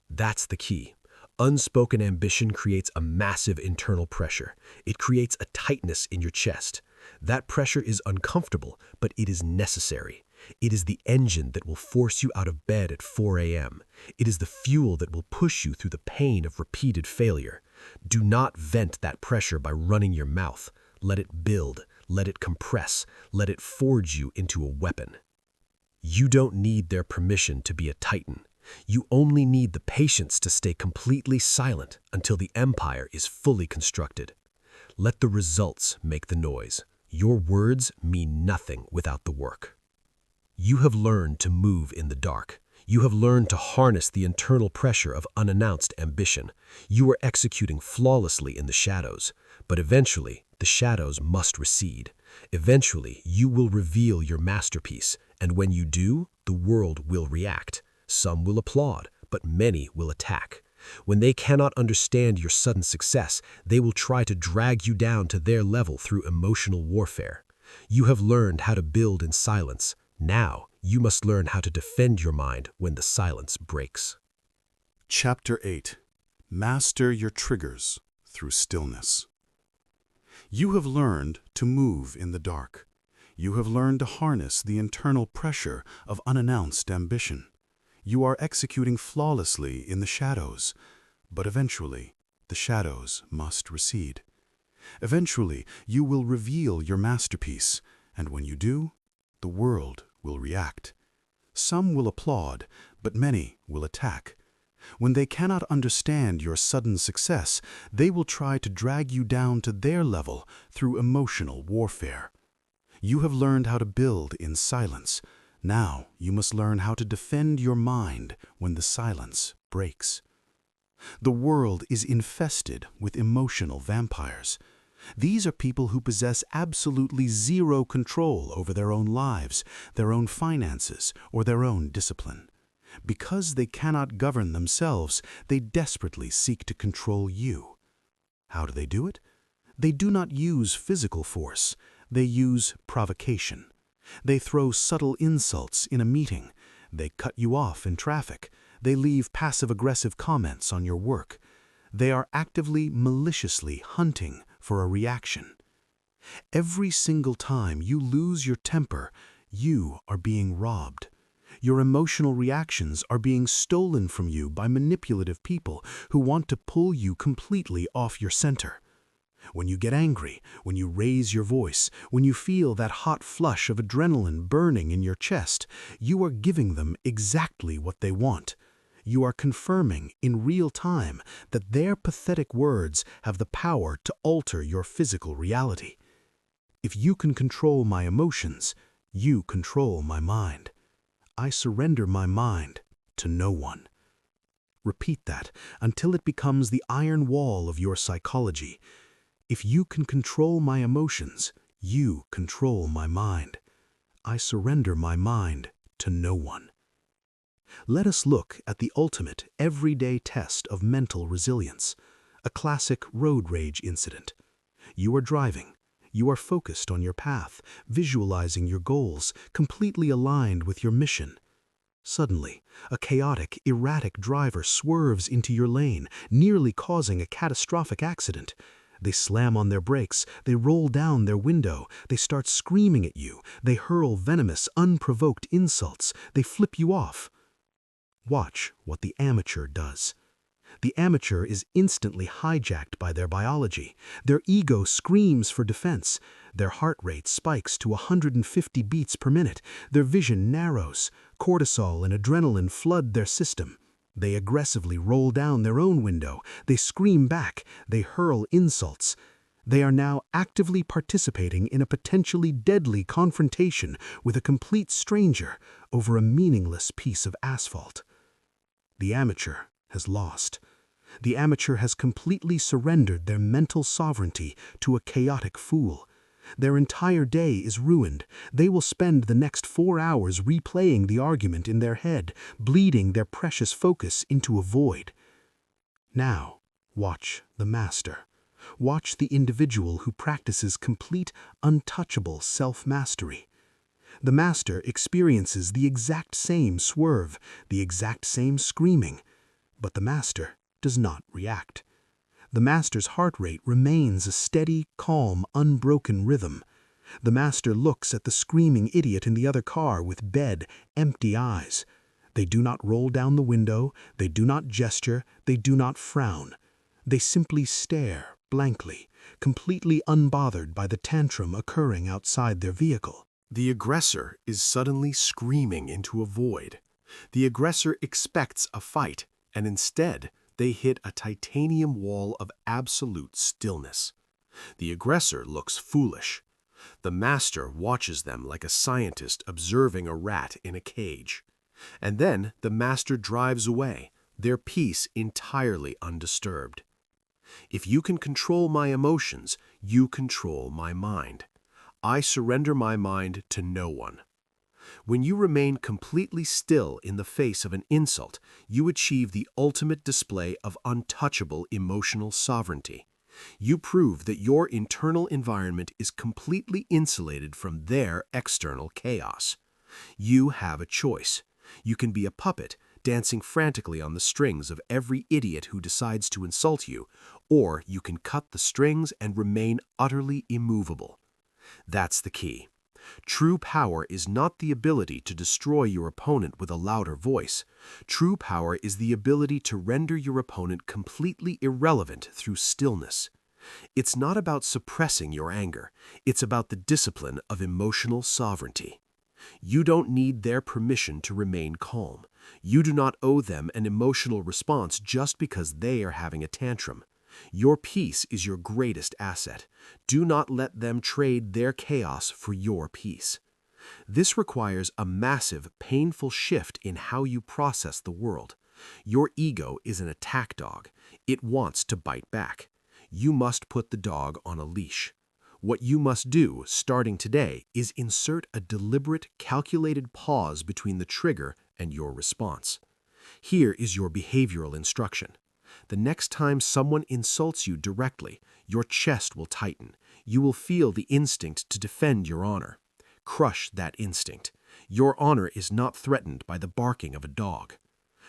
That's the key. Unspoken ambition creates a massive internal pressure. It creates a tightness in your chest. That pressure is uncomfortable, but it is necessary. It is the engine that will force you out of bed at 4 a.m. It is the fuel that will push you through the pain of repeated failure. Do not vent that pressure by running your mouth. Let it build. Let it compress. Let it forge you into a weapon. You don't need their permission to be a titan. You only need the patience to stay completely silent until the empire is fully constructed. Let the results make the noise. Your words mean nothing without the work. You have learned to move in the dark. You have learned to harness the internal pressure of unannounced ambition. You are executing flawlessly in the shadows, but eventually the shadows must recede. Eventually you will reveal your masterpiece, and when you do, the world will react. Some will applaud, but many will attack. When they cannot understand your sudden success, they will try to drag you down to their level through emotional warfare. You have learned how to build in silence. Now, you must learn how to defend your mind when the silence breaks. Chapter 8. Master Your Triggers Through Stillness. You have learned to move in the dark. You have learned to harness the internal pressure of unannounced ambition. You are executing flawlessly in the shadows, but eventually, the shadows must recede. Eventually, you will reveal your masterpiece, and when you do, the world will react. Some will applaud, but many will attack. When they cannot understand your sudden success, they will try to drag you down to their level through emotional warfare. You have learned how to build in silence. Now you must learn how to defend your mind when the silence breaks. The world is infested with emotional vampires. These are people who possess absolutely zero control over their own lives, their own finances, or their own discipline. Because they cannot govern themselves, they desperately seek to control you. How do they do it? They do not use physical force. They use provocation. They throw subtle insults in a meeting. They cut you off in traffic. They leave passive-aggressive comments on your work. They are actively, maliciously hunting for a reaction. Every single time you lose your temper, you are being robbed. Your emotional reactions are being stolen from you by manipulative people who want to pull you completely off your center. When you get angry, when you raise your voice, when you feel that hot flush of adrenaline burning in your chest, you are giving them exactly what they want. You are confirming in real time that their pathetic words have the power to alter your physical reality. If you can control my emotions, you control my mind. I surrender my mind to no one. Repeat that until it becomes the iron wall of your psychology. If you can control my emotions, you control my mind. I surrender my mind to no one. Let us look at the ultimate everyday test of mental resilience, a classic road rage incident. You are driving. You are focused on your path, visualizing your goals, completely aligned with your mission. Suddenly, a chaotic, erratic driver swerves into your lane, nearly causing a catastrophic accident. They slam on their brakes, they roll down their window, they start screaming at you, they hurl venomous, unprovoked insults, they flip you off. Watch what the amateur does. The amateur is instantly hijacked by their biology. Their ego screams for defense. Their heart rate spikes to 150 beats per minute. Their vision narrows. Cortisol and adrenaline flood their system. They aggressively roll down their own window. They scream back. They hurl insults. They are now actively participating in a potentially deadly confrontation with a complete stranger over a meaningless piece of asphalt. The amateur has lost. The amateur has completely surrendered their mental sovereignty to a chaotic fool. Their entire day is ruined. They will spend the next 4 hours replaying the argument in their head, bleeding their precious focus into a void. Now, watch the master. Watch the individual who practices complete, untouchable self-mastery. The master experiences the exact same swerve, the exact same screaming, but the master does not react. The master's heart rate remains a steady, calm, unbroken rhythm. The master looks at the screaming idiot in the other car with dead, empty eyes. They do not roll down the window, they do not gesture, they do not frown. They simply stare blankly, completely unbothered by the tantrum occurring outside their vehicle. The aggressor is suddenly screaming into a void. The aggressor expects a fight, and instead, they hit a titanium wall of absolute stillness. The aggressor looks foolish. The master watches them like a scientist observing a rat in a cage. And then the master drives away, their peace entirely undisturbed. If you can control my emotions, you control my mind. I surrender my mind to no one. When you remain completely still in the face of an insult, you achieve the ultimate display of untouchable emotional sovereignty. You prove that your internal environment is completely insulated from their external chaos. You have a choice. You can be a puppet, dancing frantically on the strings of every idiot who decides to insult you, or you can cut the strings and remain utterly immovable. That's the key. True power is not the ability to destroy your opponent with a louder voice. True power is the ability to render your opponent completely irrelevant through stillness. It's not about suppressing your anger. It's about the discipline of emotional sovereignty. You don't need their permission to remain calm. You do not owe them an emotional response just because they are having a tantrum. Your peace is your greatest asset. Do not let them trade their chaos for your peace. This requires a massive, painful shift in how you process the world. Your ego is an attack dog. It wants to bite back. You must put the dog on a leash. What you must do, starting today, is insert a deliberate, calculated pause between the trigger and your response. Here is your behavioral instruction. The next time someone insults you directly, your chest will tighten. You will feel the instinct to defend your honor. Crush that instinct. Your honor is not threatened by the barking of a dog.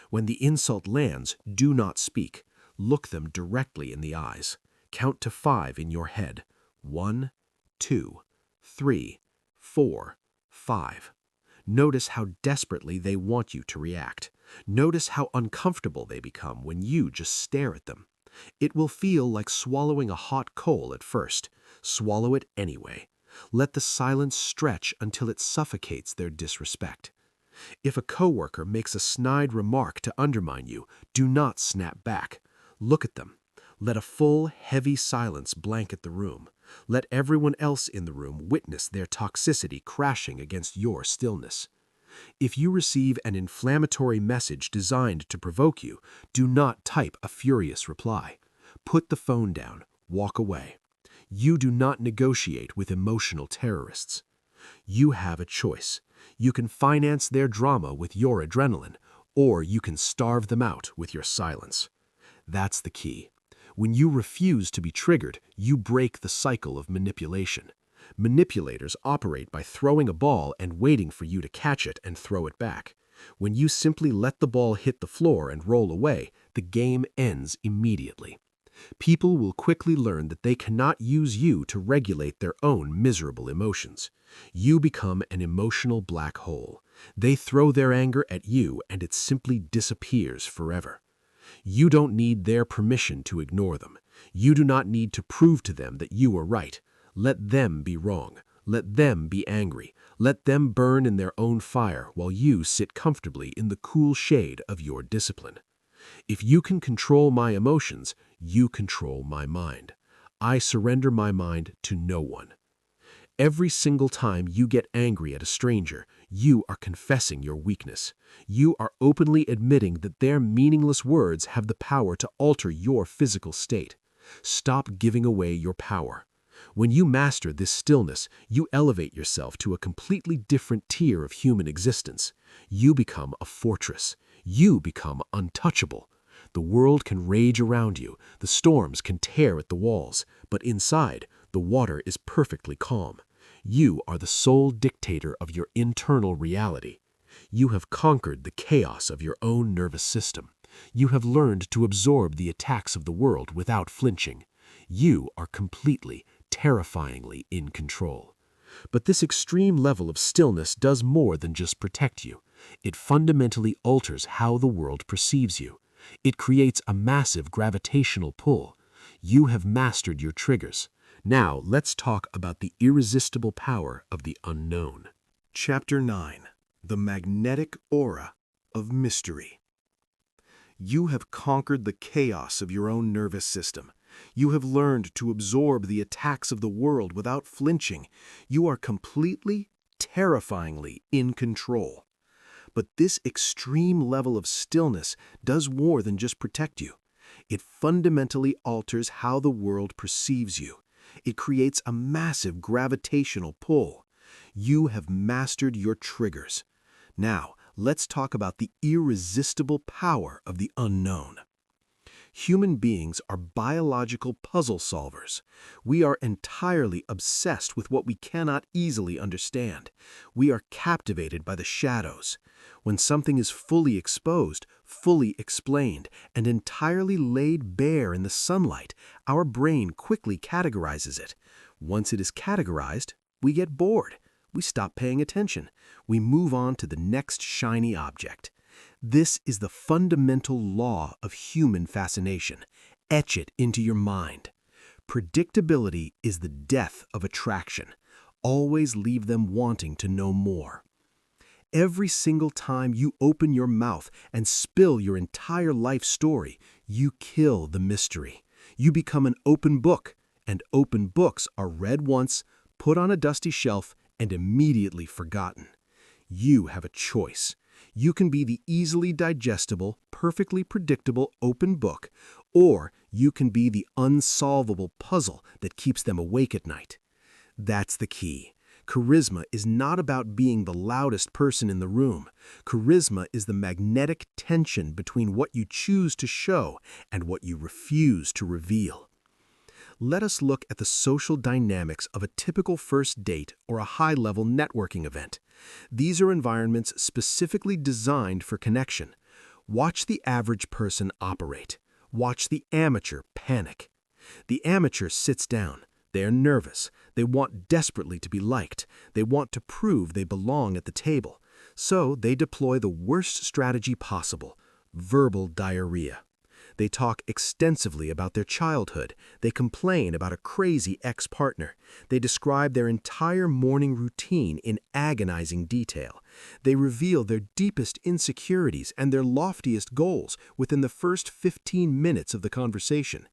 When the insult lands, do not speak. Look them directly in the eyes. Count to 5 in your head. 1, 2, 3, 4, 5. Notice how desperately they want you to react. Notice how uncomfortable they become when you just stare at them. It will feel like swallowing a hot coal at first. Swallow it anyway. Let the silence stretch until it suffocates their disrespect. If a coworker makes a snide remark to undermine you, do not snap back. Look at them. Let a full, heavy silence blanket the room. Let everyone else in the room witness their toxicity crashing against your stillness. If you receive an inflammatory message designed to provoke you, do not type a furious reply. Put the phone down. Walk away. You do not negotiate with emotional terrorists. You have a choice. You can finance their drama with your adrenaline, or you can starve them out with your silence. That's the key. When you refuse to be triggered, you break the cycle of manipulation. Manipulators operate by throwing a ball and waiting for you to catch it and throw it back. When you simply let the ball hit the floor and roll away, the game ends immediately. People will quickly learn that they cannot use you to regulate their own miserable emotions. You become an emotional black hole. They throw their anger at you and it simply disappears forever. You don't need their permission to ignore them. You do not need to prove to them that you are right. Let them be wrong. Let them be angry. Let them burn in their own fire while you sit comfortably in the cool shade of your discipline. If you can control my emotions, you control my mind. I surrender my mind to no one. Every single time you get angry at a stranger, you are confessing your weakness. You are openly admitting that their meaningless words have the power to alter your physical state. Stop giving away your power. When you master this stillness, you elevate yourself to a completely different tier of human existence. You become a fortress. You become untouchable. The world can rage around you, the storms can tear at the walls, but inside, the water is perfectly calm. You are the sole dictator of your internal reality. You have conquered the chaos of your own nervous system. You have learned to absorb the attacks of the world without flinching. You are completely, terrifyingly in control. But this extreme level of stillness does more than just protect you. It fundamentally alters how the world perceives you. It creates a massive gravitational pull. You have mastered your triggers. Now, let's talk about the irresistible power of the unknown. Chapter 9. The Magnetic Aura of Mystery. You have conquered the chaos of your own nervous system. You have learned to absorb the attacks of the world without flinching. You are completely, terrifyingly in control. But this extreme level of stillness does more than just protect you. It fundamentally alters how the world perceives you. It creates a massive gravitational pull. You have mastered your triggers. Now, let's talk about the irresistible power of the unknown. Human beings are biological puzzle solvers. We are entirely obsessed with what we cannot easily understand. We are captivated by the shadows. When something is fully exposed, fully explained, and entirely laid bare in the sunlight, our brain quickly categorizes it. Once it is categorized, we get bored. We stop paying attention. We move on to the next shiny object. This is the fundamental law of human fascination. Etch it into your mind. Predictability is the death of attraction. Always leave them wanting to know more. Every single time you open your mouth and spill your entire life story, you kill the mystery. You become an open book, and open books are read once, put on a dusty shelf, and immediately forgotten. You have a choice. You can be the easily digestible, perfectly predictable open book, or you can be the unsolvable puzzle that keeps them awake at night. That's the key. Charisma is not about being the loudest person in the room. Charisma is the magnetic tension between what you choose to show and what you refuse to reveal. Let us look at the social dynamics of a typical first date or a high-level networking event. These are environments specifically designed for connection. Watch the average person operate. Watch the amateur panic. The amateur sits down. They are nervous. They want desperately to be liked. They want to prove they belong at the table. So they deploy the worst strategy possible: verbal diarrhea. They talk extensively about their childhood. They complain about a crazy ex-partner. They describe their entire morning routine in agonizing detail. They reveal their deepest insecurities and their loftiest goals within the first 15 minutes of the conversation.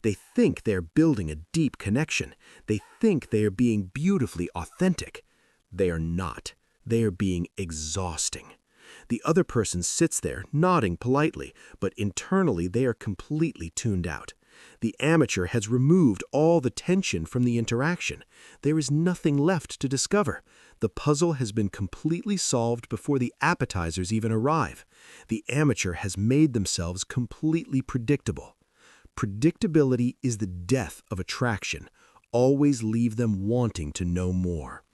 They think they're building a deep connection. They think they are being beautifully authentic. They are not. They are being exhausting. The other person sits there, nodding politely, but internally they are completely tuned out. The amateur has removed all the tension from the interaction. There is nothing left to discover. The puzzle has been completely solved before the appetizers even arrive. The amateur has made themselves completely predictable. Predictability is the death of attraction. Always leave them wanting to know more.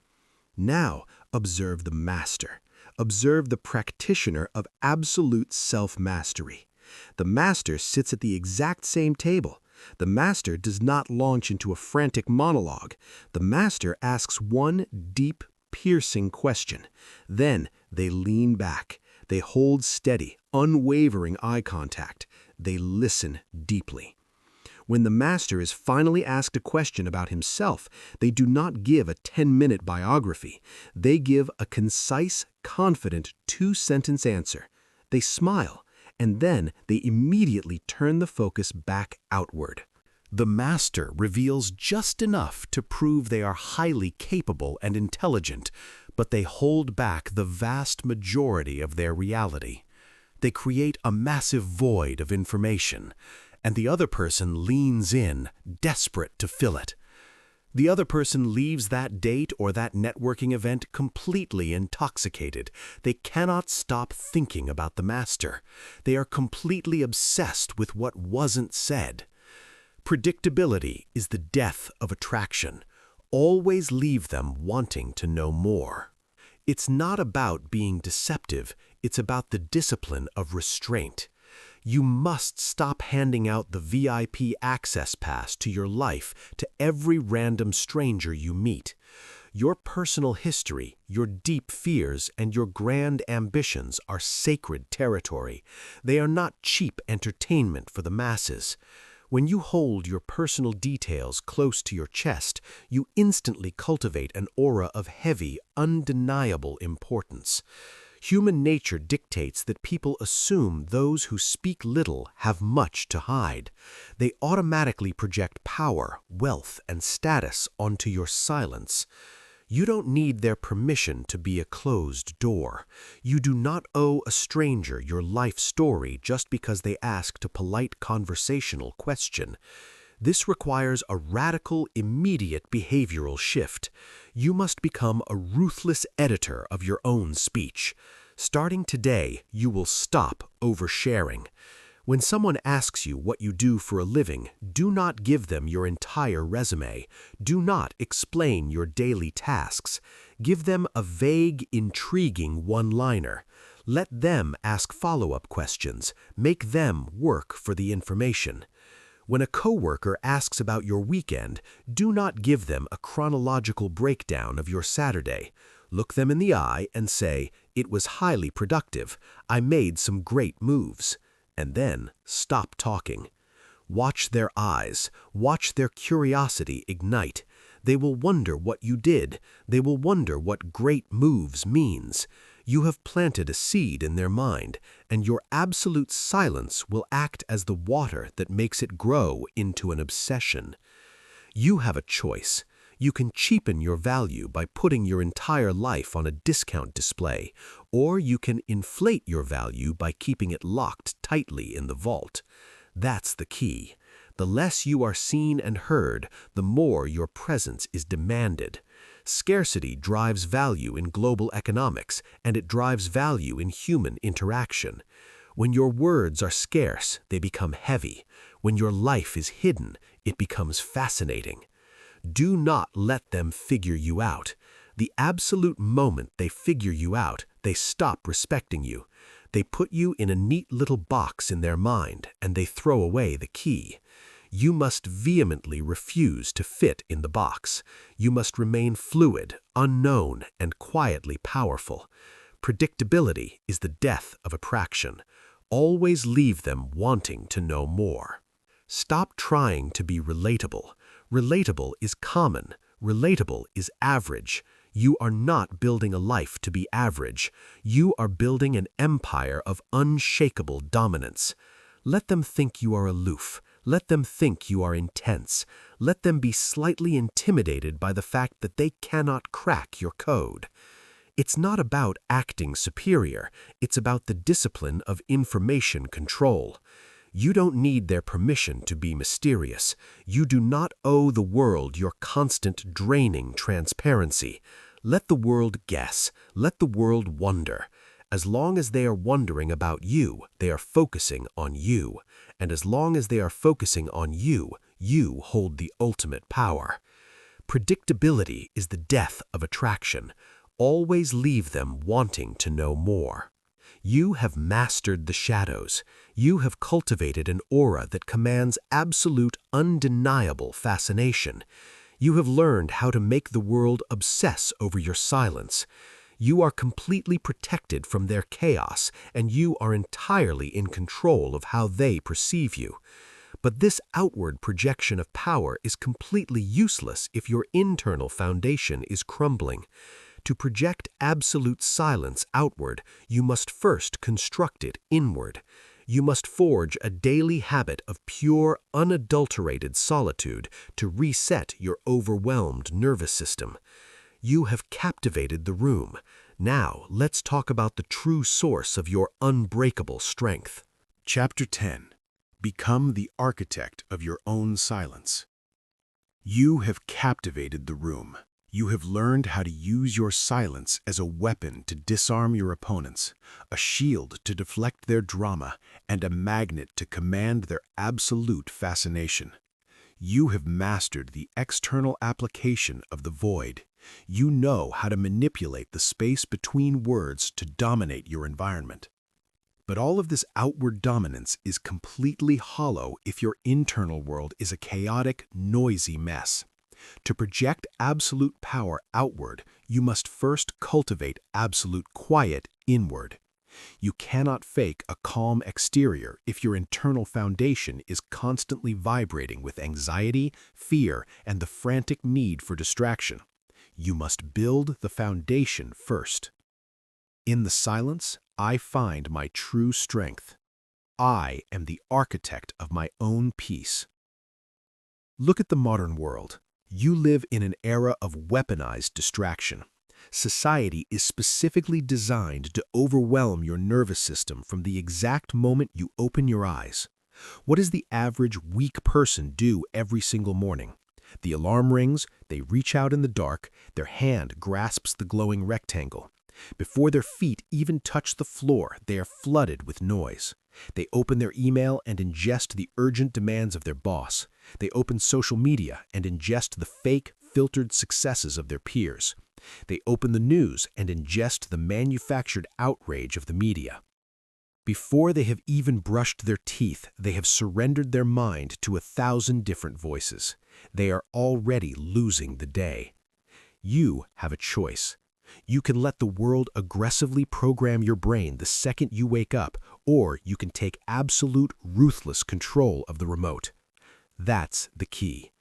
Now, observe the master. Observe the practitioner of absolute self-mastery. The master sits at the exact same table. The master does not launch into a frantic monologue. The master asks one deep, piercing question. Then they lean back. They hold steady, unwavering eye contact. They listen deeply. When the master is finally asked a question about himself, they do not give a 10-minute biography. They give a concise, confident 2-sentence answer. They smile, and then they immediately turn the focus back outward. The master reveals just enough to prove they are highly capable and intelligent, but they hold back the vast majority of their reality. They create a massive void of information, and the other person leans in, desperate to fill it. The other person leaves that date or that networking event completely intoxicated. They cannot stop thinking about the master. They are completely obsessed with what wasn't said. Predictability is the death of attraction. Always leave them wanting to know more. It's not about being deceptive. It's about the discipline of restraint. You must stop handing out the VIP access pass to your life to every random stranger you meet. Your personal history, your deep fears, and your grand ambitions are sacred territory. They are not cheap entertainment for the masses. When you hold your personal details close to your chest, you instantly cultivate an aura of heavy, undeniable importance. Human nature dictates that people assume those who speak little have much to hide. They automatically project power, wealth, and status onto your silence. You don't need their permission to be a closed door. You do not owe a stranger your life story just because they asked a polite conversational question. This requires a radical, immediate behavioral shift. You must become a ruthless editor of your own speech. Starting today, you will stop oversharing. When someone asks you what you do for a living, do not give them your entire resume. Do not explain your daily tasks. Give them a vague, intriguing one-liner. Let them ask follow-up questions. Make them work for the information. When a coworker asks about your weekend, do not give them a chronological breakdown of your Saturday. Look them in the eye and say, "It was highly productive. I made some great moves." And then stop talking. Watch their eyes. Watch their curiosity ignite. They will wonder what you did. They will wonder what great moves means. You have planted a seed in their mind, and your absolute silence will act as the water that makes it grow into an obsession. You have a choice. You can cheapen your value by putting your entire life on a discount display, or you can inflate your value by keeping it locked tightly in the vault. That's the key. The less you are seen and heard, the more your presence is demanded. Scarcity drives value in global economics, and it drives value in human interaction. When your words are scarce, they become heavy. When your life is hidden, it becomes fascinating. Do not let them figure you out. The absolute moment they figure you out, they stop respecting you. They put you in a neat little box in their mind, and they throw away the key. You must vehemently refuse to fit in the box. You must remain fluid, unknown, and quietly powerful. Predictability is the death of attraction. Always leave them wanting to know more. Stop trying to be relatable. Relatable is common. Relatable is average. You are not building a life to be average. You are building an empire of unshakable dominance. Let them think you are aloof. Let them think you are intense. Let them be slightly intimidated by the fact that they cannot crack your code. It's not about acting superior. It's about the discipline of information control. You don't need their permission to be mysterious. You do not owe the world your constant draining transparency. Let the world guess. Let the world wonder. As long as they are wondering about you, they are focusing on you. And as long as they are focusing on you, you hold the ultimate power. Predictability is the death of attraction. Always leave them wanting to know more. You have mastered the shadows. You have cultivated an aura that commands absolute, undeniable fascination. You have learned how to make the world obsess over your silence. You are completely protected from their chaos, and you are entirely in control of how they perceive you. But this outward projection of power is completely useless if your internal foundation is crumbling. To project absolute silence outward, you must first construct it inward. You must forge a daily habit of pure, unadulterated solitude to reset your overwhelmed nervous system. You have captivated the room. Now, let's talk about the true source of your unbreakable strength. Chapter 10. Become the architect of your own silence. You have captivated the room. You have learned how to use your silence as a weapon to disarm your opponents, a shield to deflect their drama, and a magnet to command their absolute fascination. You have mastered the external application of the void. You know how to manipulate the space between words to dominate your environment. But all of this outward dominance is completely hollow if your internal world is a chaotic, noisy mess. To project absolute power outward, you must first cultivate absolute quiet inward. You cannot fake a calm exterior if your internal foundation is constantly vibrating with anxiety, fear, and the frantic need for distraction. You must build the foundation first. In the silence, I find my true strength. I am the architect of my own peace. Look at the modern world. You live in an era of weaponized distraction. Society is specifically designed to overwhelm your nervous system from the exact moment you open your eyes. What does the average weak person do every single morning? The alarm rings, they reach out in the dark, their hand grasps the glowing rectangle. Before their feet even touch the floor, they are flooded with noise. They open their email and ingest the urgent demands of their boss. They open social media and ingest the fake, filtered successes of their peers. They open the news and ingest the manufactured outrage of the media. Before they have even brushed their teeth, they have surrendered their mind to 1,000 different voices. They are already losing the day. You have a choice. You can let the world aggressively program your brain the second you wake up, or you can take absolute, ruthless control of the remote. That's the key.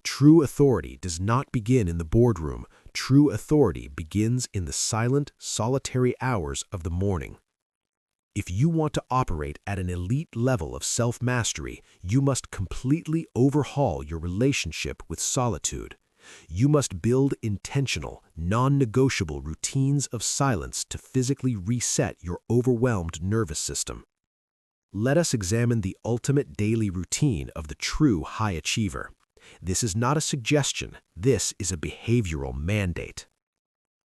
True authority does not begin in the boardroom. True authority begins in the silent, solitary hours of the morning. If you want to operate at an elite level of self-mastery, you must completely overhaul your relationship with solitude. You must build intentional, non-negotiable routines of silence to physically reset your overwhelmed nervous system. Let us examine the ultimate daily routine of the true high achiever. This is not a suggestion, this is a behavioral mandate.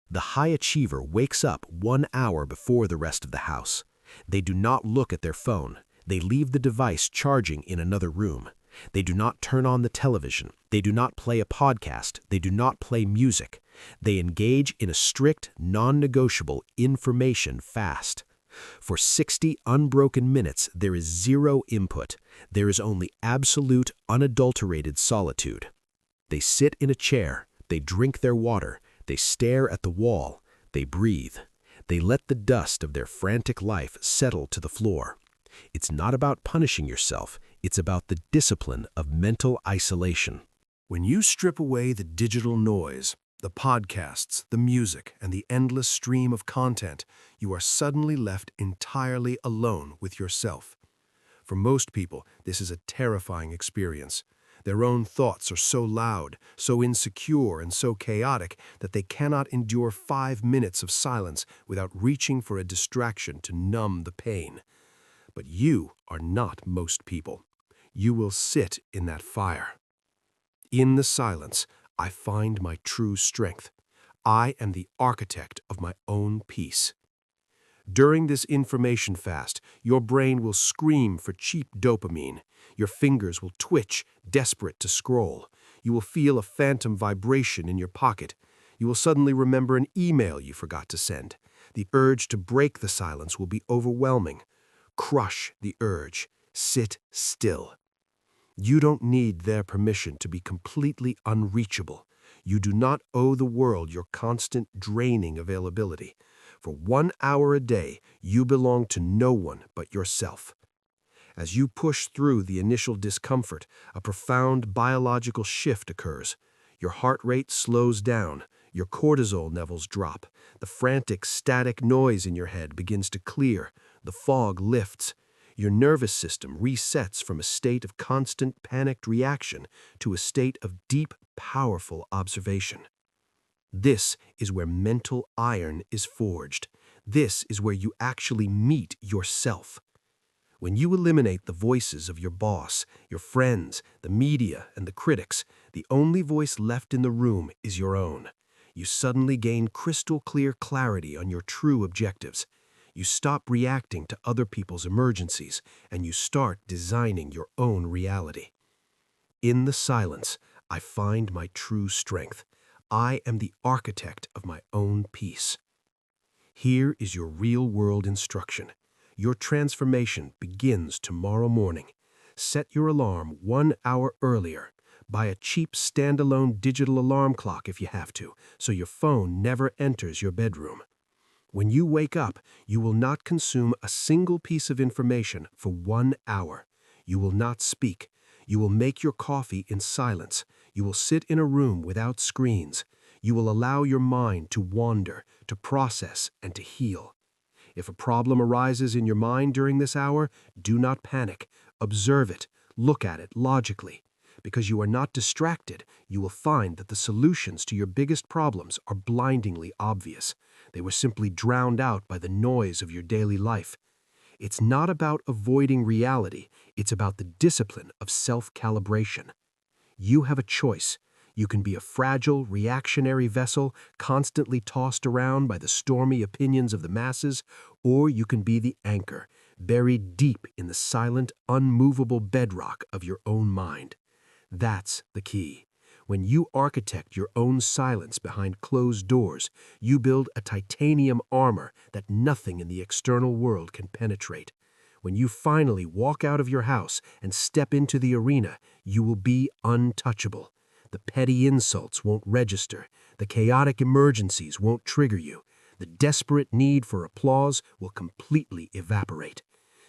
The high achiever wakes up 1 hour before the rest of the house. They do not look at their phone. They leave the device charging in another room. They do not turn on the television. They do not play a podcast. They do not play music. They engage in a strict, non-negotiable information fast. For 60 unbroken minutes, there is zero input. There is only absolute, unadulterated solitude. They sit in a chair. They drink their water. They stare at the wall. They breathe. They let the dust of their frantic life settle to the floor. It's not about punishing yourself. It's about the discipline of mental isolation. When you strip away the digital noise, the podcasts, the music, and the endless stream of content, you are suddenly left entirely alone with yourself. For most people, this is a terrifying experience. Their own thoughts are so loud, so insecure, and so chaotic that they cannot endure 5 minutes of silence without reaching for a distraction to numb the pain. But you are not most people. You will sit in that fire. In the silence, I find my true strength. I am the architect of my own peace. During this information fast, your brain will scream for cheap dopamine. Your fingers will twitch, desperate to scroll. You will feel a phantom vibration in your pocket. You will suddenly remember an email you forgot to send. The urge to break the silence will be overwhelming. Crush the urge. Sit still. You don't need their permission to be completely unreachable. You do not owe the world your constant draining availability. For 1 hour a day, you belong to no one but yourself. As you push through the initial discomfort, a profound biological shift occurs. Your heart rate slows down, your cortisol levels drop, the frantic, static noise in your head begins to clear, the fog lifts. Your nervous system resets from a state of constant panicked reaction to a state of deep, powerful observation. This is where mental iron is forged. This is where you actually meet yourself. When you eliminate the voices of your boss, your friends, the media, and the critics, the only voice left in the room is your own. You suddenly gain crystal clear clarity on your true objectives. You stop reacting to other people's emergencies, and you start designing your own reality. In the silence, I find my true strength. I am the architect of my own peace. Here is your real-world instruction. Your transformation begins tomorrow morning. Set your alarm 1 hour earlier. Buy a cheap standalone digital alarm clock if you have to, so your phone never enters your bedroom. When you wake up, you will not consume a single piece of information for 1 hour. You will not speak. You will make your coffee in silence. You will sit in a room without screens. You will allow your mind to wander, to process, and to heal. If a problem arises in your mind during this hour, do not panic. Observe it. Look at it logically. Because you are not distracted, you will find that the solutions to your biggest problems are blindingly obvious. They were simply drowned out by the noise of your daily life. It's not about avoiding reality. It's about the discipline of self-calibration. You have a choice. You can be a fragile, reactionary vessel constantly tossed around by the stormy opinions of the masses, or you can be the anchor, buried deep in the silent, unmovable bedrock of your own mind. That's the key. When you architect your own silence behind closed doors, you build a titanium armor that nothing in the external world can penetrate. When you finally walk out of your house and step into the arena, you will be untouchable. The petty insults won't register. The chaotic emergencies won't trigger you. The desperate need for applause will completely evaporate.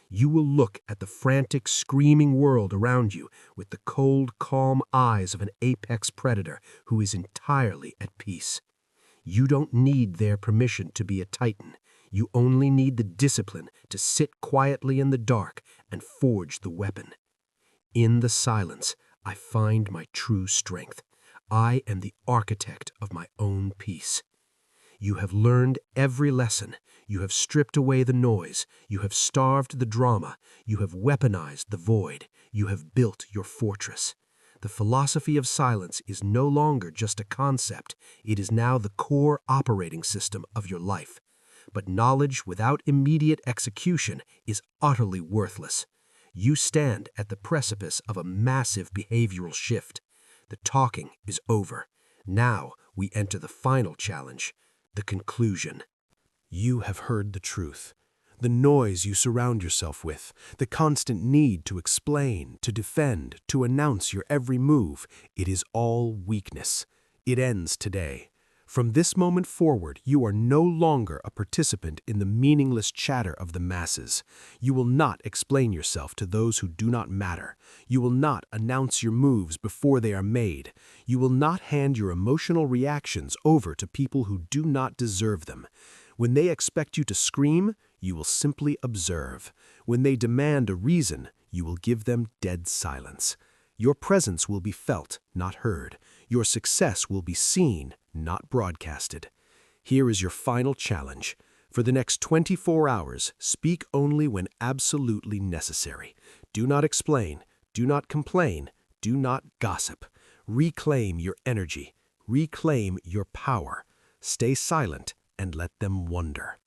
You will look at the frantic, screaming world around you with the cold, calm eyes of an apex predator who is entirely at peace. You don't need their permission to be a titan. You only need the discipline to sit quietly in the dark and forge the weapon. In the silence, I find my true strength. I am the architect of my own peace. You have learned every lesson. You have stripped away the noise. You have starved the drama. You have weaponized the void. You have built your fortress. The philosophy of silence is no longer just a concept. It is now the core operating system of your life. But knowledge without immediate execution is utterly worthless. You stand at the precipice of a massive behavioral shift. The talking is over. Now we enter the final challenge, the conclusion. You have heard the truth. The noise you surround yourself with, the constant need to explain, to defend, to announce your every move, it is all weakness. It ends today. From this moment forward, you are no longer a participant in the meaningless chatter of the masses. You will not explain yourself to those who do not matter. You will not announce your moves before they are made. You will not hand your emotional reactions over to people who do not deserve them. When they expect you to scream, you will simply observe. When they demand a reason, you will give them dead silence. Your presence will be felt, not heard. Your success will be seen, not broadcasted. Here is your final challenge. For the next 24 hours, speak only when absolutely necessary. Do not explain. Do not complain. Do not gossip. Reclaim your energy. Reclaim your power. Stay silent and let them wonder.